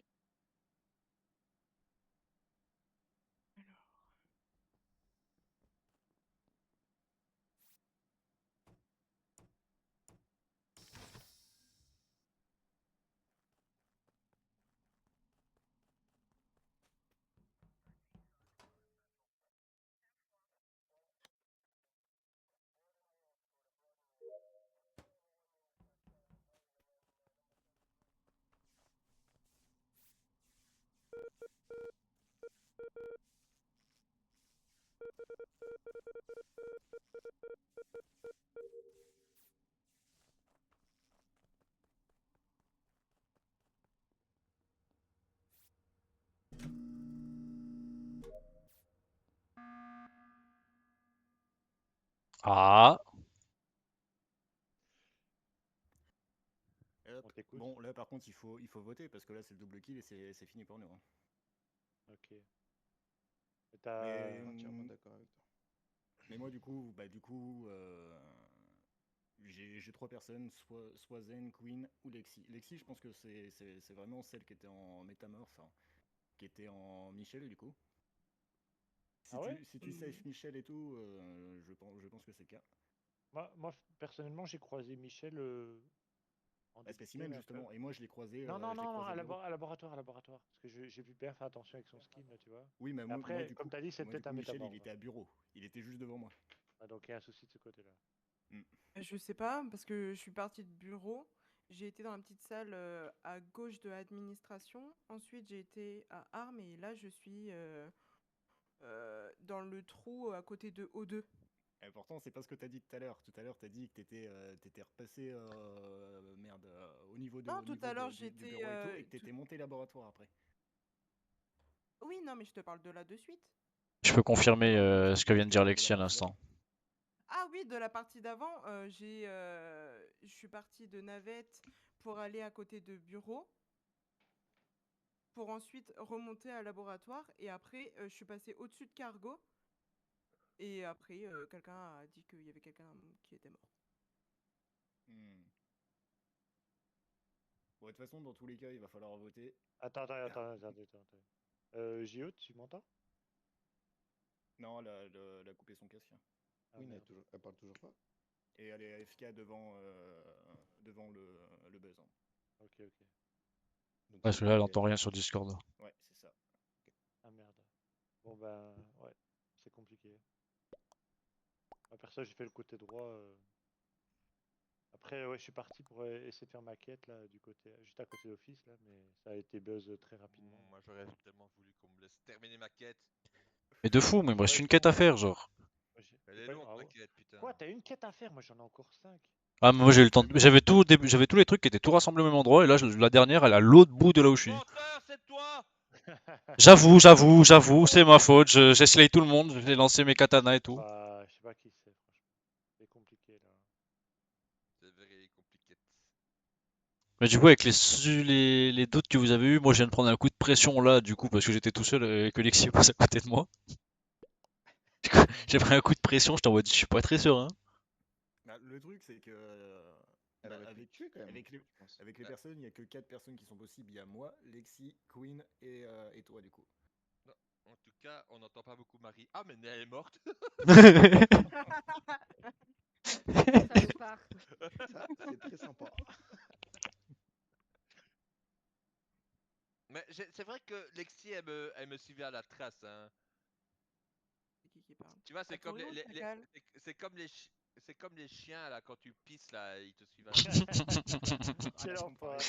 Ah, Hop. On t'écoute. Bon, là par contre, il faut voter parce que là c'est le double kill et c'est fini pour nous, hein. Ok. Et t'as- Mais, Entièrement d'accord avec toi. mais moi, du coup, j'ai trois personnes, soit Zen, Queen ou Lexi. Lexi, je pense que c'est vraiment celle qui était en métamorphe, hein, qui était en Michel, du coup. Ah ouais? Si tu safe Michel et tout, je pense que c'est le cas. Moi, personnellement, j'ai croisé Michel en À début de spécimen, game un peu. justement. Et moi, je l'ai croisé, Non, non, je l'ai non, croisé à au bureau. laboratoire. Parce que j'ai vu bien faire attention avec son skin, là, tu vois. Oui, mais Et moi, après, du comme coup, t'as dit, c'est peut-être un Michel, métamorphe. il était à bureau. Il était juste devant moi. Ah, donc il y a un souci de ce côté-là. Je sais pas, parce que je suis partie de bureau. J'ai été dans la petite salle à gauche de l'administration. Ensuite, j'ai été à armes et là, je suis dans le trou à côté de O2. Et pourtant, c'est pas ce que t'as dit tout à l'heure. Tout à l'heure, t'as dit que t'étais repassé au niveau, Non, tout à l'heure, du j'étais. bureau et tout, et que t'étais monté laboratoire après. Oui, non, mais je te parle de là de suite. je peux confirmer Non, mais ce que vient de dire de la Lexi à partie d'avant. l'instant. Ah oui, de la partie d'avant, je suis partie de navette pour aller à côté de bureau, pour ensuite remonter à laboratoire, et après, je suis passée au-dessus de cargo, et après, quelqu'un a dit qu'il y avait quelqu'un qui était mort. Hmm. Bon, de toute façon, dans tous les cas, il va falloir voter. Attends. JO, tu m'entends? Non, elle a coupé son casque. Ah, Queen, merde. elle parle toujours pas. Et elle est AFK devant le buzz, hein. Ok. Donc Ouais, ça parce que veut là, dire elle qu'elle entend rien sur Discord. Ouais, c'est ça. Ah, merde. Bon, ben, ouais, c'est compliqué. Moi, perso, j'ai fait le côté droit. Après, ouais, je suis parti pour essayer de faire ma quête, là, du côté, juste à côté de l'office, là, mais ça a été buzz très rapidement. Moi, j'aurais tellement voulu qu'on me laisse terminer ma quête. Mais de fou, mais il me reste Ouais, une quête à faire, genre. Elle j'ai est pas- lourde, ah ma ouais. quête, putain. Quoi, t'as une quête à faire? Moi, j'en ai encore 5. Ah, mais moi j'ai eu le temps. J'avais tous les trucs qui étaient tout rassemblés au même endroit, et là, la dernière, elle est à l'autre bout de là où je suis. Menteur, c'est toi! J'avoue, c'est ma faute. J'ai slay tout le monde, j'ai lancé mes katanas et tout. Bah, je sais pas qui c'est, franchement. C'est compliqué, là. C'est very compliqué. Mais du coup, avec les doutes que vous avez eu, moi je viens de prendre un coup de pression là, du coup, parce que j'étais tout seul et que Lexi passe à côté de moi. Du coup, j'ai pris un coup de pression, je t'envoie, je suis pas très serein. Bah, le truc, c'est que Elle aurait pu te tuer quand même, je pense. avec les personnes, il n'y a que 4 personnes qui sont possibles. Il y a moi, Lexi, Queen et toi, du coup. Non, en tout cas, on n'entend pas beaucoup Marie. Ah, mais elle est morte! Salopard. Ça, c'est très sympa. Mais c'est vrai que Lexi, elle me suivait à la trace, hein. C'est qui parle? Tu vois, c'est comme Atorio ou Chacal? c'est comme les chiens, là, quand tu pisses, là, ils te suivent à la trace. Quel enfoiré.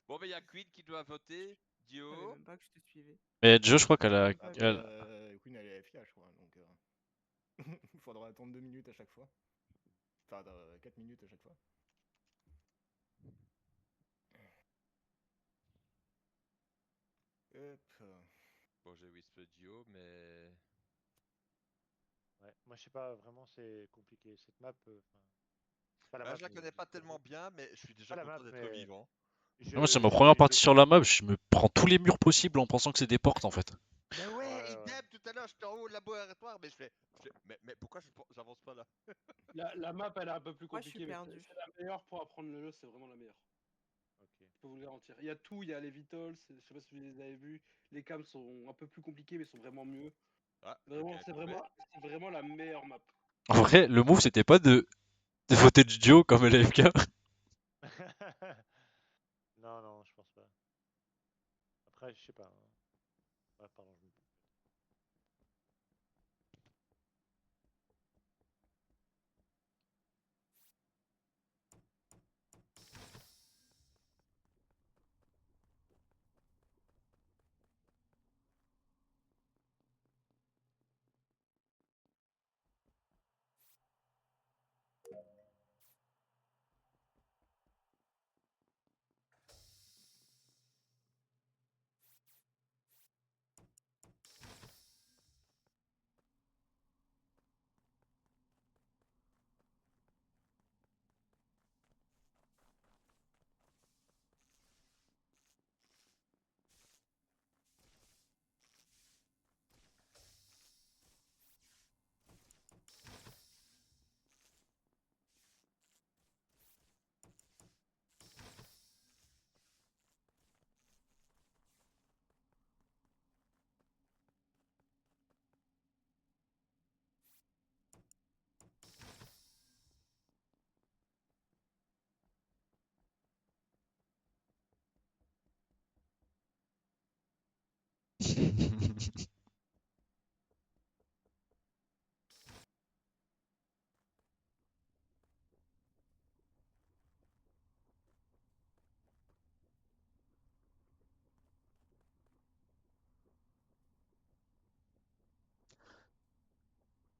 Bon, mais il y a Queen qui doit voter. Je savais Dio. même pas que je te suivais. Mais Joe, je crois qu'elle a. Après, Queen, elle est AFK, je crois. Donc, il faudra attendre 2 minutes à chaque fois. Enfin, 4 minutes à chaque fois. Hop. Bon, j'ai whisper Dio, mais. Ouais, moi, je sais pas, vraiment, c'est compliqué. Cette map, c'est pas la Bah, map, je la mais connais pas tellement bien, mais je suis déjà pas la map, content d'être mais vivant. Moi, c'est ma première partie sur la map, je me prends tous les murs possibles en pensant que c'est des portes en fait. Mais ouais, Ouais, idem, tout à l'heure, j'étais en haut de laboratoire, mais mais pourquoi j'avance pas là? La map, elle est un peu plus Moi, je suis compliquée, mais perdu. c'est la meilleure pour apprendre le jeu, c'est vraiment la meilleure. Ok. Je peux vous le garantir. Il y a tout, il y a les vitals, je sais pas si vous les avez vus. Les cams sont un peu plus compliqués, mais sont vraiment mieux. Ah, Vraiment, ok, c'est vraiment la meilleure map. En vrai, le move c'était pas de voter Joe comme LFK. Non, je pense pas. Après, je sais pas, hein. Ouais, pardon, je me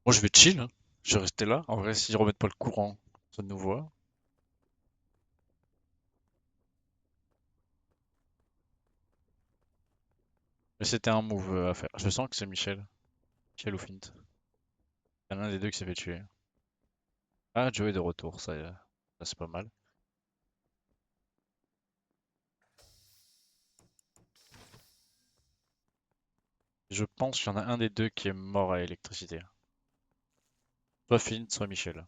Moi, je vais chill, hein. Je vais rester là. En vrai, s'ils remettent pas le courant, ça nous voit. Mais c'était un move à faire. Je sens que c'est Michel. Michel ou Fint. Il y en a un des deux qui s'est fait tuer. Ah, Joe est de retour, ça c'est pas mal. Je pense qu'il y en a un des deux qui est mort à l'électricité. Soit Fint, soit Michel.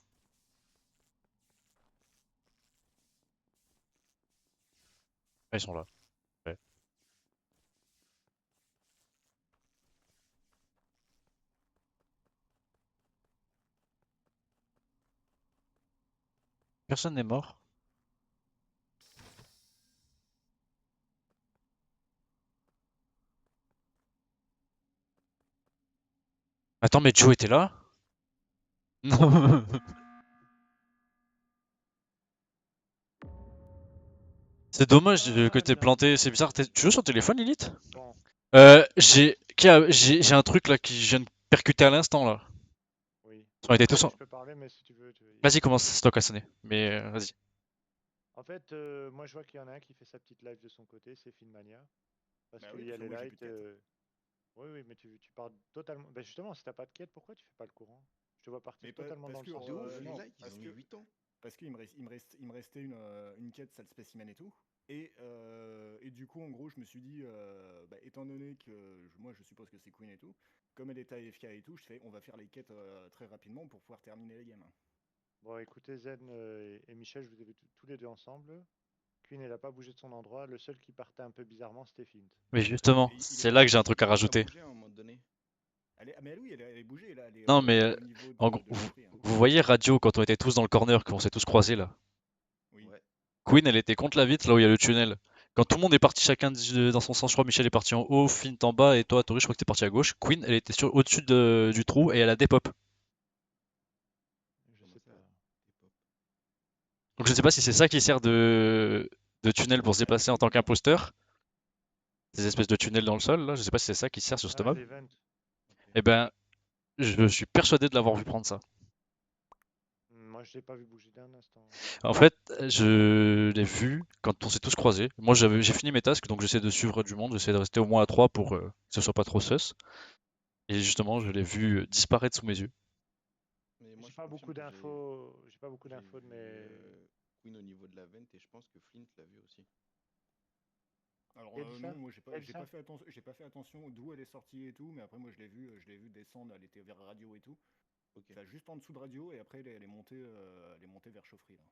Ah, ils sont là. Ouais. Personne n'est mort. Attends, mais Joe était là? Non. C'est dommage que t'aies planté, c'est bizarre. Tu joues sur téléphone, Lilith? Bon, J'ai un truc là qui je viens de percuter à l'instant là. oui. On était Après, tous en... je peux parler, mais si tu veux. Vas-y, commence, stock à sonner. Mais vas-y. En fait, moi je vois qu'il y en a un qui fait sa petite live de son côté, c'est Finmania. Parce Bah qu'il oui, y a parce que les moi j'ai lights. plus de quête. Oui, oui, mais tu pars totalement. Bah justement, si t'as pas de quête, pourquoi tu fais pas le courant? Je te vois partir Mais totalement dans parce le que sens De ouf, les non, likes, ils parce ont que mis 8 ans. parce qu'il me restait une quête sale spécimen et tout. Et du coup, en gros, je me suis dit, bah, étant donné que moi je suppose que c'est Queen et tout, comme elle est AFK et tout, je fais on va faire les quêtes très rapidement pour pouvoir terminer les games. Bon, écoutez, Zen et Michel, je vous ai vus tous les deux ensemble. Queen, elle a pas bougé de son endroit. Le seul qui partait un peu bizarrement, c'était Fint. Mais justement, Mais c'est là que j'ai un truc à Elle a rajouter. bougé à un moment donné. Mais oui, elle est bougée là, Non, mais au niveau en gros, de l'esprit. Hein. vous voyez Radio quand on était tous dans le corner, qu'on s'est tous croisés là. Oui. Ouais. Queen, elle était contre la vitre là où il y a le tunnel. Quand tout le monde est parti chacun dans son sens, je crois Michel est parti en haut, Fint en bas et toi, Tori, je crois que t'es parti à gauche. Queen, elle était au-dessus du trou et elle a des pop. Je sais pas. Donc je sais pas si c'est ça qui sert de tunnel pour se déplacer en tant qu'imposteur. Des espèces de tunnels dans le sol là, je sais pas si c'est ça qui sert sur ce Ah, mob. l'event. Eh ben, je suis persuadé de l'avoir vu prendre ça. Moi, je l'ai pas vu bouger d'un instant. En fait, je l'ai vu quand on s'est tous croisés. Moi, j'ai fini mes tasks, donc j'essaie de suivre du monde, j'essaie de rester au moins à 3 pour que ce soit pas trop sus. Et justement, je l'ai vu disparaître sous mes yeux. Mais moi, J'ai je pas beaucoup confirme que d'infos. J'ai pas beaucoup j'ai d'infos, vu mais Queen au niveau de la vente et je pense que Flint l'a vu aussi. Alors Qui a dit ça? non, moi Qui a dit ça? j'ai pas fait attention d'où elle est sortie et tout, mais après moi je l'ai vu descendre, elle était vers radio et tout. Ok. Enfin, juste en dessous de radio et après elle est montée vers chaufferie là.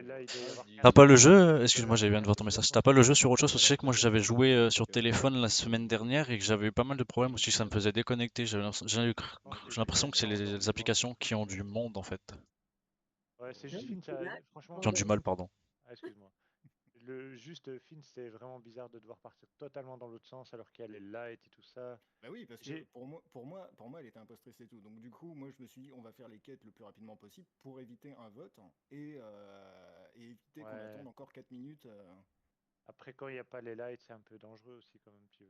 Là, il doit y avoir T'as 15 pas le minutes, jeu? il doit y Excuse-moi, avoir j'avais bien de voir 15 ton minutes, message. je T'as pense pas que le c'est jeu bon. sur autre chose? Parce que je sais que moi j'avais joué sur Ok, téléphone la ok, semaine ok. dernière et que j'avais eu pas mal de problèmes aussi, ça me faisait déconnecter. J'ai l'impression que c'est les applications qui ont du monde en fait. Ouais, c'est juste Finn, franchement. Qui ont du mal, pardon. Ah, excuse-moi. Juste Finn, c'est vraiment bizarre de devoir partir totalement dans l'autre sens alors qu'il y a les lights et tout ça. Bah oui, parce que pour moi, elle était un peu stressée et tout. Donc du coup, moi je me suis dit, on va faire les quêtes le plus rapidement possible pour éviter un vote et éviter qu'on Ouais. attende encore 4 minutes. Après, quand il n'y a pas les lights, c'est un peu dangereux aussi quand même. Tu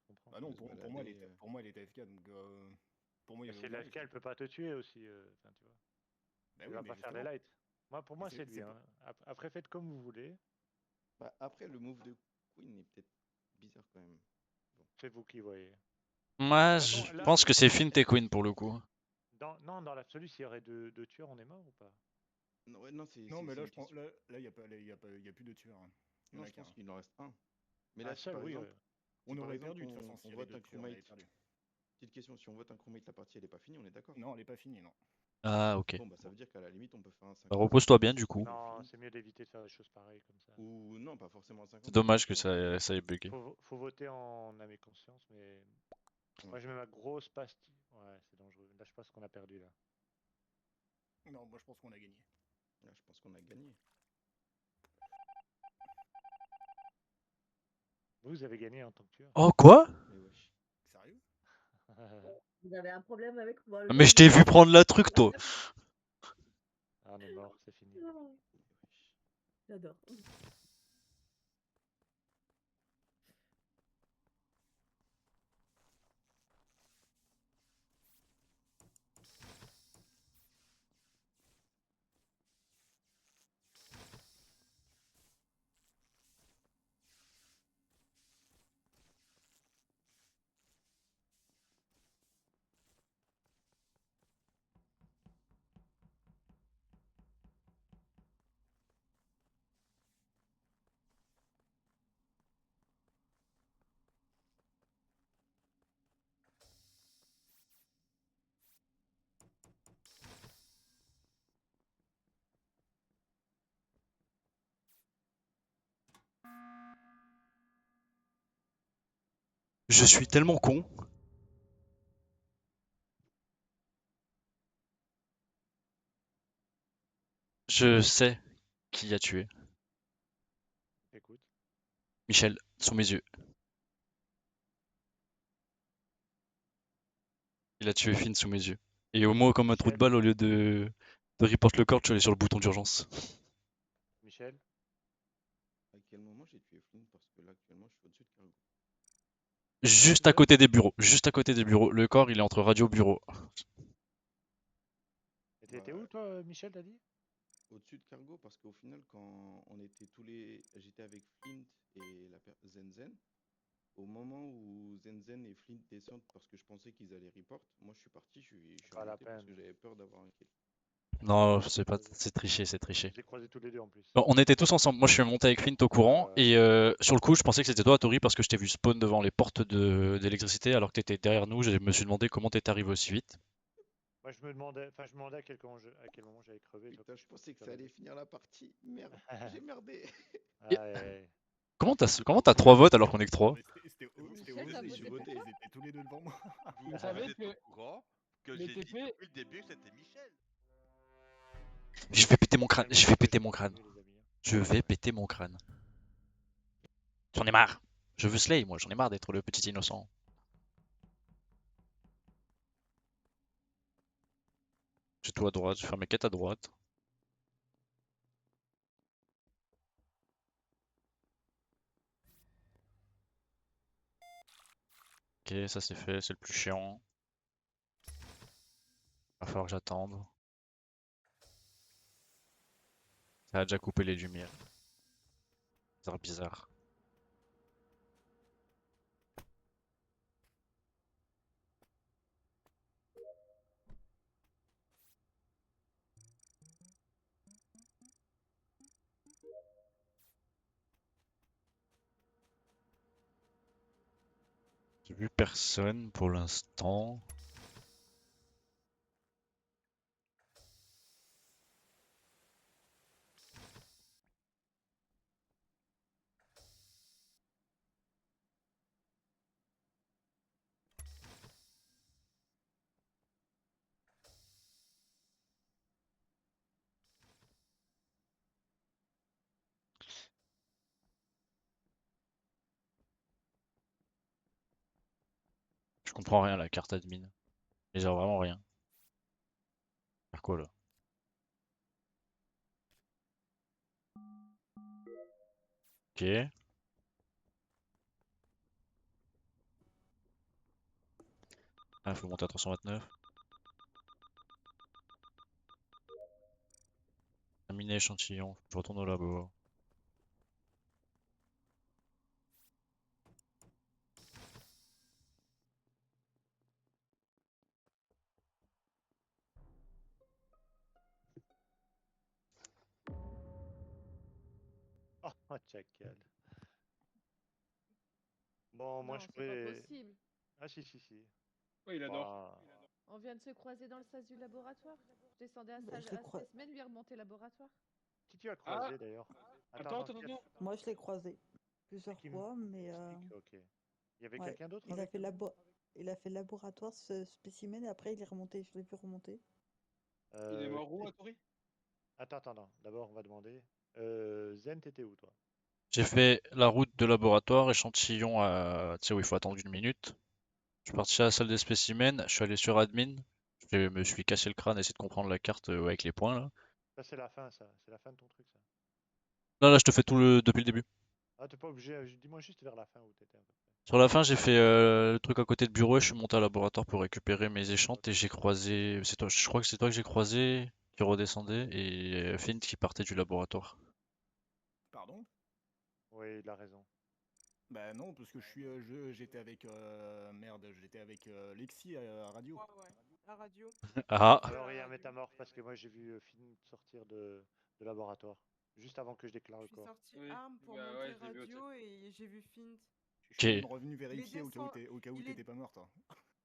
comprends? Bah non, De se pour moi, balader, pour moi, elle était AFK, donc pour moi, il y Mais avait c'est aucun l'AFK, risque. elle peut pas te tuer aussi. Enfin, tu vois. Bah Elle oui, va mais pas faire les justement. lights. Pour moi, c'est lui. c'est Hein. Après, faites comme vous voulez. Bah, après, le move de Queen est peut-être bizarre quand même. Bon. C'est vous qui voyez. Moi, De toute je façon, là, pense que c'est Fint et Queen pour le coup. non, dans l'absolu, s'il y aurait deux tueurs, on est mort ou pas? Non, ouais, non, c'est Non, mais c'est là, une je pense, question. là, il y a plus de tueurs. Hein. Il y en Non, a je qu'un. pense qu'il en reste un. Mais Un là, si seul, par oui. exemple, On si par aurait exemple, perdu de toute façon on s'il y avait vote deux un tueurs, on avait crewmate. perdu. Petite question, si on vote un crewmate, la partie elle est pas finie, on est d'accord? Non, elle est pas finie, non. Ah, ok. Bon, bah ça veut dire qu'à la limite, on peut faire un 50-50. Bah, repose-toi bien du coup. Non, c'est mieux d'éviter de faire des choses pareilles comme ça. Ou non, pas forcément un 50-50. C'est dommage que on fait- ça ait bugué. Faut voter en âme et conscience, mais moi je mets ma grosse pastille. Ouais, c'est dangereux. Là, je pense qu'on a perdu là. Non, moi je pense qu'on a gagné. Là, je pense qu'on a gagné. Vous avez gagné en tant que tueur. Oh, quoi? Mais wesh. Sérieux? Vous avez un problème avec moi. Mais je t'ai vu prendre la truc, toi. Ah, on est mort, c'est fini. J'adore. Je suis tellement con. Je sais qui a tué. Écoute. Michel, sous mes yeux. Il a tué Finn sous mes yeux. Et au moins, comme un trou de Michel. balle, au lieu de report le corps, je suis allé sur le bouton d'urgence. Michel. À quel moment j'ai tué Flynn? Parce que là, actuellement, je suis au-dessus de Cargo. Juste à côté des bureaux. Juste à côté des bureaux. Le corps, il est entre radio bureau. Et t'étais où, toi, Michel, t'as dit? Au-dessus de Cargo, parce qu'au final, quand on était tous les. J'étais avec Flint et Zenzen. Au moment où Zenzen et Flint descendent parce que je pensais qu'ils allaient report, moi je suis parti, je suis Pas la remonté parce peine. que j'avais peur d'avoir un kill. Non, c'est pas, c'est triché, c'est triché. Je les croisés tous les deux en plus. Bon, on était tous ensemble. Moi, je suis monté avec Flint au courant. Et sur le coup, je pensais que c'était toi, Tori, parce que je t'ai vu spawn devant les portes d'électricité alors que t'étais derrière nous. Je me suis demandé comment t'étais arrivé aussi vite. Moi, je me demandais à quel moment j'avais crevé. Putain, je pensais que ça allait finir la partie. Merde, j'ai merdé. Comment t'as 3 votes alors qu'on est que 3? C'était Michel, t'as osé, voté j'ai voté, ils étaient tous les deux devant moi. Vous savez êtes que au courant que le j'ai dit TP depuis le début que c'était Michel. Je vais péter mon crâne, je vais péter mon crâne. Je vais péter mon crâne. J'en ai marre. Je veux slay, moi, j'en ai marre d'être le petit innocent. J'ai tout à droite, je vais faire mes quêtes à droite. Ok, ça c'est fait, c'est le plus chiant. Va falloir que j'attende. Ça a déjà coupé les lumières. Bizarre, bizarre. J'ai vu personne pour l'instant. Je comprends rien à la carte admin. Mais genre vraiment rien. Faire quoi là? Ok. Ah, faut monter à 329. Terminer échantillon. Je retourne au labo. Oh, chacal. Bon, moi, Non, je c'est pas pourrais. possible. Ah, si. Oui, il adore. Bah, On vient de se croiser dans le sas du laboratoire. Je descendais à, Bah, je à l'ai croi- Spécimen, lui remonter laboratoire. qui tu as croisé d'ailleurs? Attends. Moi, je l'ai croisé plusieurs qui me- fois, mais Explique, ok. Il y avait ouais, quelqu'un d'autre il a avec fait nous? il a fait laboratoire spécimen et après il est remonté. Je l'ai vu remonter. Il est mort où, Qui- à Tori? Attends. D'abord, on va demander. Zen, t'étais où, toi? J'ai fait la route de laboratoire, échantillon tu sais où il faut attendre 1 minute. Je suis parti à la salle des spécimens, je suis allé sur admin, je me suis cassé le crâne, essayer de comprendre la carte avec les points là. Ça, c'est la fin, ça. C'est la fin de ton truc, ça. Non, là je te fais tout depuis le début. Ah, t'es pas obligé. Dis-moi juste vers la fin où t'étais à peu près. Sur la fin, j'ai fait le truc à côté de bureau et je suis monté à laboratoire pour récupérer mes échantes et j'ai croisé. C'est toi, je crois que c'est toi que j'ai croisé qui redescendait et Fint qui partait du laboratoire. Pardon? Oui, il a raison. Bah non, parce que j'étais avec merde, j'étais avec Lexi à radio. Ouais, la radio. Ah, Alors, il y a un métamorphe parce que moi, j'ai vu Finn sortir de laboratoire. Juste avant que je déclare Je le suis corps. sortie Oui. arme pour Bah monter ouais, j'ai vu aussi. radio et j'ai vu Fint. Je suis ok. même revenu vérifier au cas où il est- t'étais pas morte. Hein.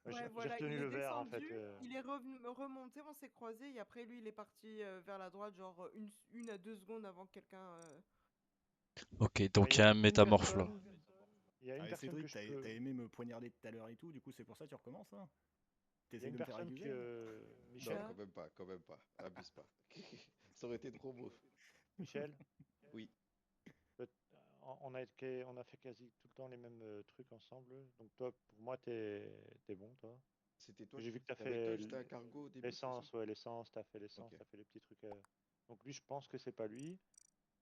Ouais, Ouais, j'ai voilà, retenu il le est verre en fait. descendu, il est remonté, on s'est croisés et après lui il est parti vers la droite, genre une à 2 secondes avant que quelqu'un. Ok, Mais donc il il y y a a un une métamorphe là. personne. Il y a une Ah, personne que Cédric, je t'as peux. aimé me poignarder tout à l'heure et tout, du coup c'est pour ça que tu recommences là? Il y a T'essayes une de me faire personne accuser? que. Non, Michel. quand même pas, quand même pas. Abuse pas. Ça aurait été trop beau. Michel. Oui. peut- on a fait quasi tout le temps les mêmes trucs ensemble. Donc toi, pour moi, t'es bon, toi. C'était toi J'ai vu que t'as c'était avec toi fait que j'étais à Cargo au début, c'est ça? l'essence, ouais, l'essence, t'as fait l'essence, Ok. t'as fait les petits trucs. Donc lui, je pense que c'est pas lui.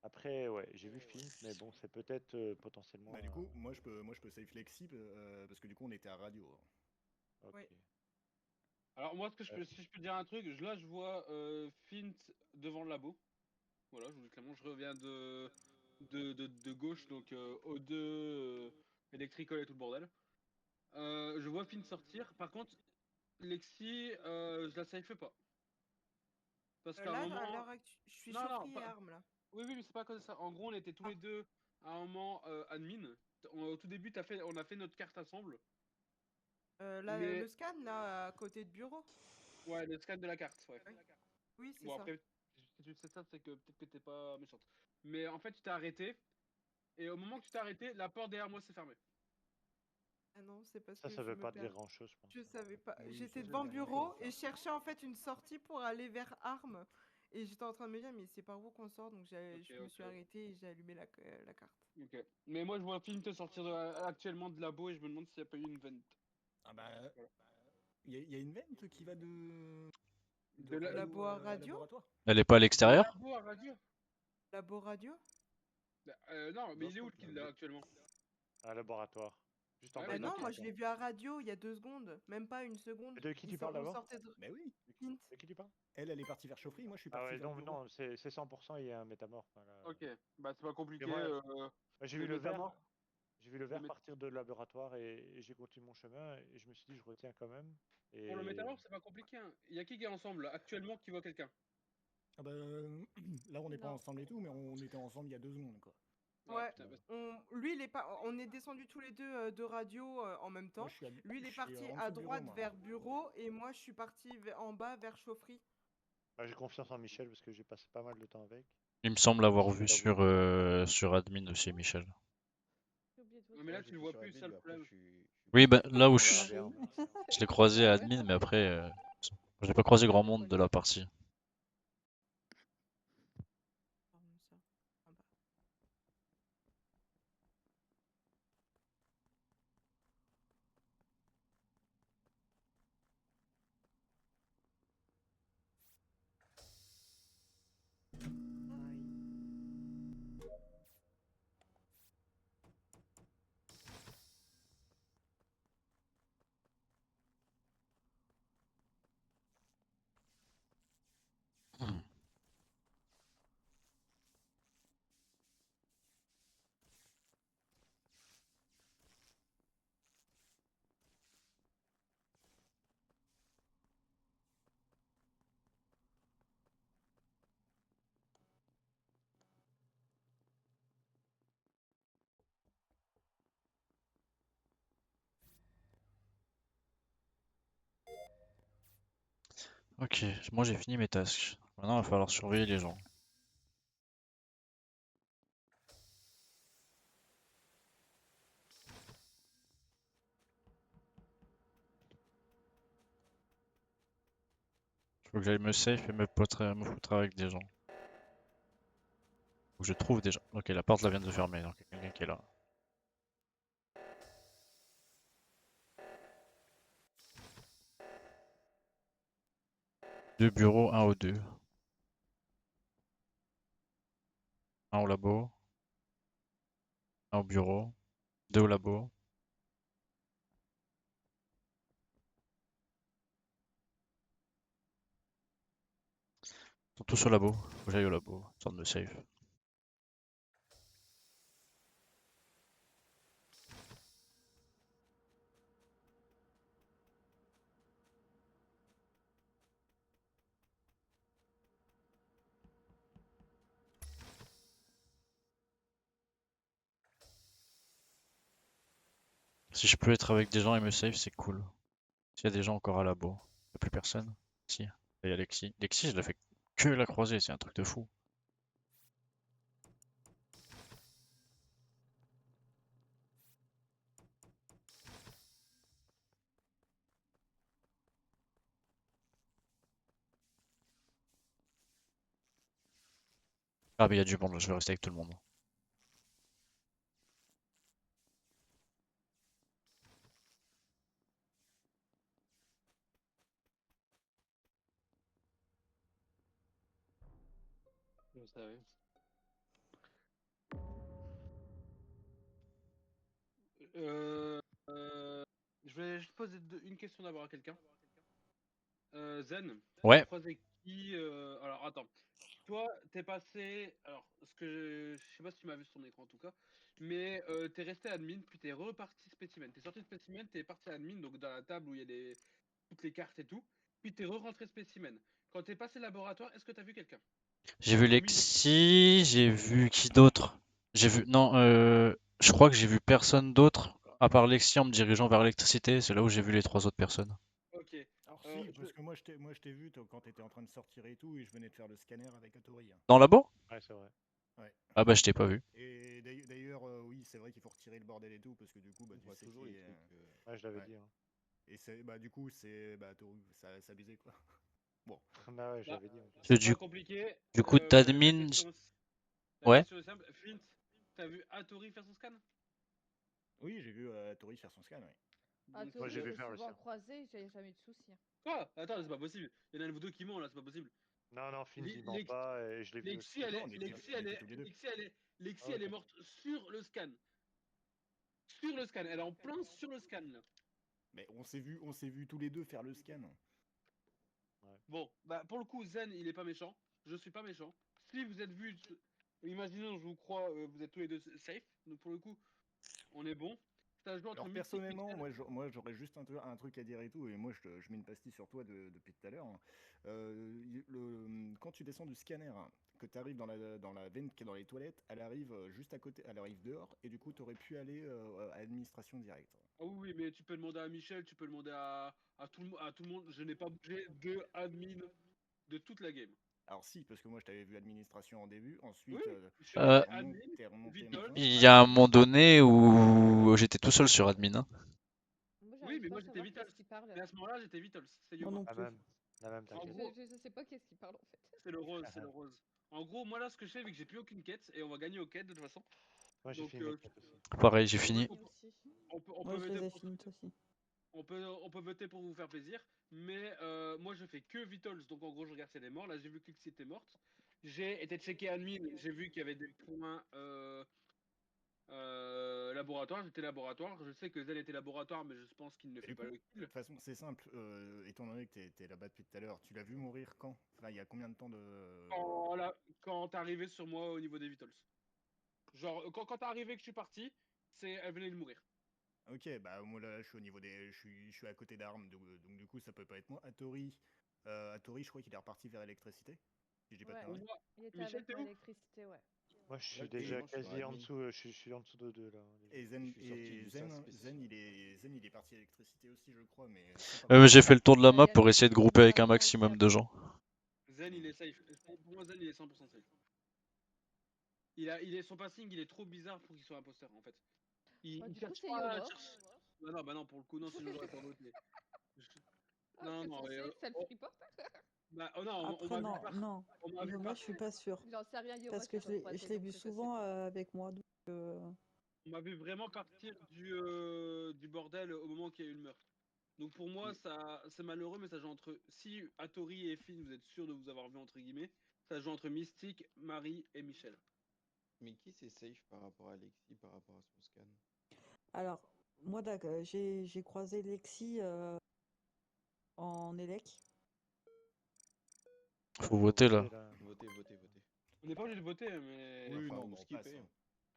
Après, ouais, j'ai vu Fint, mais bon, c'est peut-être potentiellement. Bah du coup, moi je peux save Lexi parce que du coup on était à radio. Ok. Ouais. Alors moi, si je peux dire un truc, là je vois Fint devant le labo. Voilà, je vous dis clairement, je reviens de gauche, donc O2, Electrical et tout le bordel. Je vois Fint sortir. Par contre, Lexi, je la safe pas. Parce qu'à un Là, à moment. l'heure actuelle, je suis Non, chaufferie et pas. arme là. Oui, mais c'est pas comme ça. En gros, on était tous les deux à un moment admin. Au tout début, on a fait notre carte ensemble. Mais Le scan là, à côté de bureau. ouais, le scan de la carte, ouais. Oui, c'est Bon, ça. après, si tu sais ça, c'est que peut-être que t'es pas méchante. Mais en fait, tu t'es arrêté. Et au moment que tu t'es arrêté, la porte derrière moi s'est fermée. Ah non, c'est parce Ça, que ça je veut me pas perds. dire grand-chose, je pense. Je savais pas. Oui, J'étais ça veut devant le dire bureau grand-chose, ça. et je cherchais en fait une sortie pour aller vers armes. Et j'étais en train de me dire, mais c'est par où qu'on sort? Donc je me suis arrêtée et j'ai allumé la carte. Ok. Mais moi, je vois un film te sortir actuellement de labo et je me demande s'il n'y a pas eu une vente. Ah bah il y a une vente qui va De la- Labo à radio? laboratoire. Elle est pas à de l'extérieur? labo à radio. Labo radio? Non, mais Non, il je est où crois le que kill là actuellement? Un laboratoire. Juste en Ah bas oui, de Bah non, moi ok. je l'ai vu à radio il y a 2 secondes. Même pas une seconde. Et de qui Il tu parles on d'abord? sortait de Bah oui. Fint. De qui tu parles? Elle est partie vers chaufferie, moi je suis Ah parti ouais, vers le non, bureau. non, c'est 100%, il y a un métamorphe. Hein, là. Ok, bah c'est pas Et compliqué. moi, j'ai Le vu le verre. métamorphe. J'ai vu le verre partir de laboratoire et j'ai continué mon chemin et je me suis dit je retiens quand même. Pour le Et métamorphe, c'est pas compliqué. Hein. Il y a qui est ensemble là, actuellement qui voit quelqu'un? Ah bah là on n'est pas Non. ensemble et tout, mais on était ensemble il y a 2 secondes quoi. Ouais, putain, bah, lui il est pas. On est descendus tous les deux de radio en même temps. Moi, je suis Lui il est je suis parti en à dessous de bureau, droite moi. vers bureau et moi je suis parti en bas vers chaufferie. j'ai confiance en Michel parce que j'ai passé pas mal de temps avec. Il me semble l'avoir Je vu vais l'avouer. sur admin aussi, Michel. J'ai oublié de non, mais là Ouais, tu le j'étais vois sur plus, admin, ça le mais après problème. je suis Oui, parti. bah là où On verra bien. je l'ai croisé à Ah ouais? admin, mais après, j'ai pas croisé grand monde de la partie. Pardon, ça. En bas. Hmm. Ok, moi j'ai fini mes tasks. Maintenant, il va falloir surveiller les gens. Faut que j'aille me safe et me foutre avec des gens. Faut que je trouve déjà. Ok, la porte là vient de se fermer, donc il y a quelqu'un qui est là. Deux bureaux, un au 2. Un au labo. Un au bureau. Deux au labo. Ils sont tous au labo. Faut que j'aille au labo, histoire de me save. Si je peux être avec des gens et me save, c'est cool. S'il y a des gens encore à labo. Y'a plus personne? Si. Il y a Lexi. Lexi, je l'ai fait que la croisée, c'est un truc de fou. Ah, mais il y a du monde là, je vais rester avec tout le monde. Je savais. Je vais juste poser une question d'abord à quelqu'un. Zen, Ouais. t'as croisé qui Alors attends, toi t'es passé. Alors, je sais pas si tu m'as vu sur ton écran en tout cas, mais t'es resté admin, puis t'es reparti spécimen. T'es sorti de spécimen, t'es parti admin, donc dans la table où il y a toutes les cartes et tout, puis t'es re-rentré spécimen. Quand t'es passé laboratoire, est-ce que t'as vu quelqu'un? J'ai vu Hormis Lexi, j'ai vu qui d'autre? J'ai vu. Non, je crois que j'ai vu personne d'autre, à part Lexi en me dirigeant vers l'électricité, c'est là où j'ai vu les trois autres personnes. Ok. Alors si, parce que moi je t'ai vu quand t'étais en train de sortir et tout, et je venais de faire le scanner avec Atori. Dans le labo? Ouais, c'est vrai. Ouais. Ah bah je t'ai pas vu. Et d'ailleurs, oui, c'est vrai qu'il faut retirer le bordel et tout, parce que du coup, bah, On tu voit sais toujours qui les est, trucs. Ouais, je l'avais ouais. dit. Hein. Et c'est, bah, du coup, c'est, bah, ça abusé quoi. Bon. Bah ouais, Bah, j'avais dit. En plus. c'est Du, pas compliqué. du coup, La d'admin. Ouais. question est simple. Flint, t'as vu Atori faire son scan? Oui, j'ai vu Atori faire son scan, ouais. Ah, Donc, Tori, j'ai vu j'ai faire le souvent sien. croisé, j'ai jamais eu de soucis. Hein. Quoi? Attends, c'est pas possible. Il y en a un de vous deux qui ment là, c'est pas possible. Non, Flint, il ment pas, et je l'ai vu aussi. Lexi, elle Non, est, on était tous les deux. Lexi, Ah, elle est ok. morte sur le scan. Sur le scan, elle est en plein sur le scan là. Mais on s'est vu tous les deux faire le scan. Ouais. Bon, bah pour le coup, Zen, il est pas méchant. Je suis pas méchant. Si vous êtes vus, imaginons, je vous crois, vous êtes tous les deux safe. Donc pour le coup, on est bon. Ça joue entre Alors Mystique personnellement, Michel. moi j'aurais juste un truc à dire et tout, et moi je mets une pastille sur toi depuis tout à l'heure. Hein. Quand tu descends du scanner, hein, que tu arrives dans la veine qui est dans les toilettes, elle arrive juste à côté, elle arrive dehors, et du coup tu aurais pu aller à l'administration directe. Ah oui, oui, mais tu peux demander à Michel, tu peux demander à tout le monde. Je n'ai pas bougé de admin de toute la game. Alors si, parce que moi je t'avais vu administration en début, Oui, ensuite je suis Euh, resté admin, t'es remonté Vitol, machin. Il y a un moment donné où j'étais tout seul sur admin. Hein. Moi, Oui, j'arrive mais pas à moi j'étais savoir Vitals. qu'est-ce qu'il parle. Mais à ce moment-là, j'étais Vitals. C'est Moi Yoma. non plus. La même, En t'inquiète. gros, Je sais pas qu'est-ce qu'il parle en fait. c'est le rose, c'est le rose. En gros, moi là, ce que je fais, vu que j'ai plus aucune quête, et on va gagner aux quêtes de toute façon. Moi, j'ai Donc, fini mes quêtes aussi. Pareil, j'ai J'ai fini. fini aussi. on Moi peut je voter les ai pour finis aussi. on peut voter pour vous faire plaisir, mais moi je fais que Vitals, donc en gros je regarde si elle est morte. Là j'ai vu que Lixie était morte. J'ai été checké admin, j'ai vu qu'il y avait des points laboratoire, j'étais laboratoire. Je sais que Zen était laboratoire, mais je pense qu'il ne Et fait du pas coup, le de kill. toute façon c'est simple, étant donné que t'es là-bas depuis tout à l'heure, tu l'as vu mourir quand? Enfin, il y a combien de temps de... Quand t'es arrivé sur moi au niveau des Vitals. Genre, quand t'es arrivé que je suis parti, elle venait de mourir. Ok, bah moi là je suis au niveau des... Je suis à côté d'armes, donc du coup ça peut pas être moi. Atori, je crois qu'il est reparti vers l'électricité, si je dis pas de Ouais, conneries. il était Michel, avec t'es moi à où? l'électricité, ouais. Moi, je suis Là, déjà actuellement, je suis dans quasi en admin. dessous. Je suis en dessous de 2 là. Et Je suis sorti du SAS spécifique. Zen il est parti à l'électricité aussi je crois, mais ça par Mais contre... j'ai fait le tour de la Bah, il map y a pour essayer de grouper avec un Damien aussi maximum de après. gens. Zen, il est safe. Pour moi, Zen, il est 100% safe. Son passing, il est trop bizarre pour qu'il soit imposteur en fait. Bah, Il du coup, cherche c'est pas. Yoma. Bah non, pour le coup, non, sinon j'aurais pas voté. Ah, Non, c'est non, censé, self-report. Bah, oh non, on Après, m'a vu non, non. on m'a vu Yoma, je suis pas sûre. J'en sais rien, Yoma, Parce que ça va pas je être l'ai donc vu je sais souvent pas. avec moi. Donc, On m'a vu vraiment partir du bordel au moment qu'il y a eu le meurtre. Donc pour moi, ça, c'est malheureux, mais ça joue entre. Si Hattori et Finn, vous êtes sûr de vous avoir vu entre guillemets, ça joue entre Mystique, Marie et Michel. Mais qui c'est safe par rapport à Alexis, par rapport à son scan? Alors, moi, d'accord, j'ai croisé Lexi en élec. Faut voter là. Votez, votez, votez. On n'est pas obligé de voter, mais. Oui, Enfin, non, ou bon, on skipper, passe, hein. hein.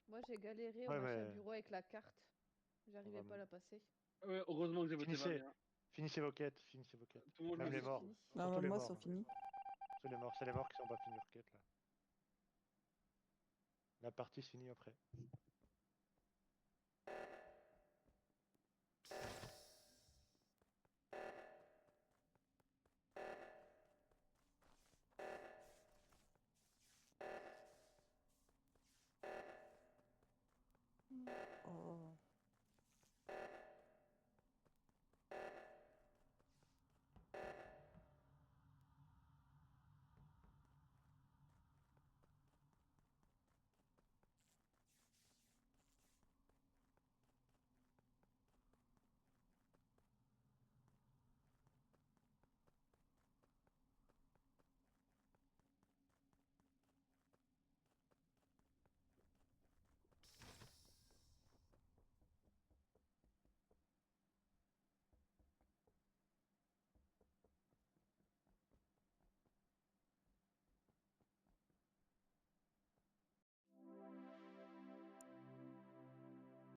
Moi, j'ai galéré au Ouais, machin mais- bureau avec la carte. J'arrivais va pas à la passer. Ouais, heureusement que j'ai voté Finissez. Marie. hein. Finissez vos quêtes, finissez vos quêtes. Tout le monde, je Même me les suis morts. fini. Non, Surtout même les moi, morts. c'est fini. C'est les morts qui sont pas finis leur quête là. La partie se finit après.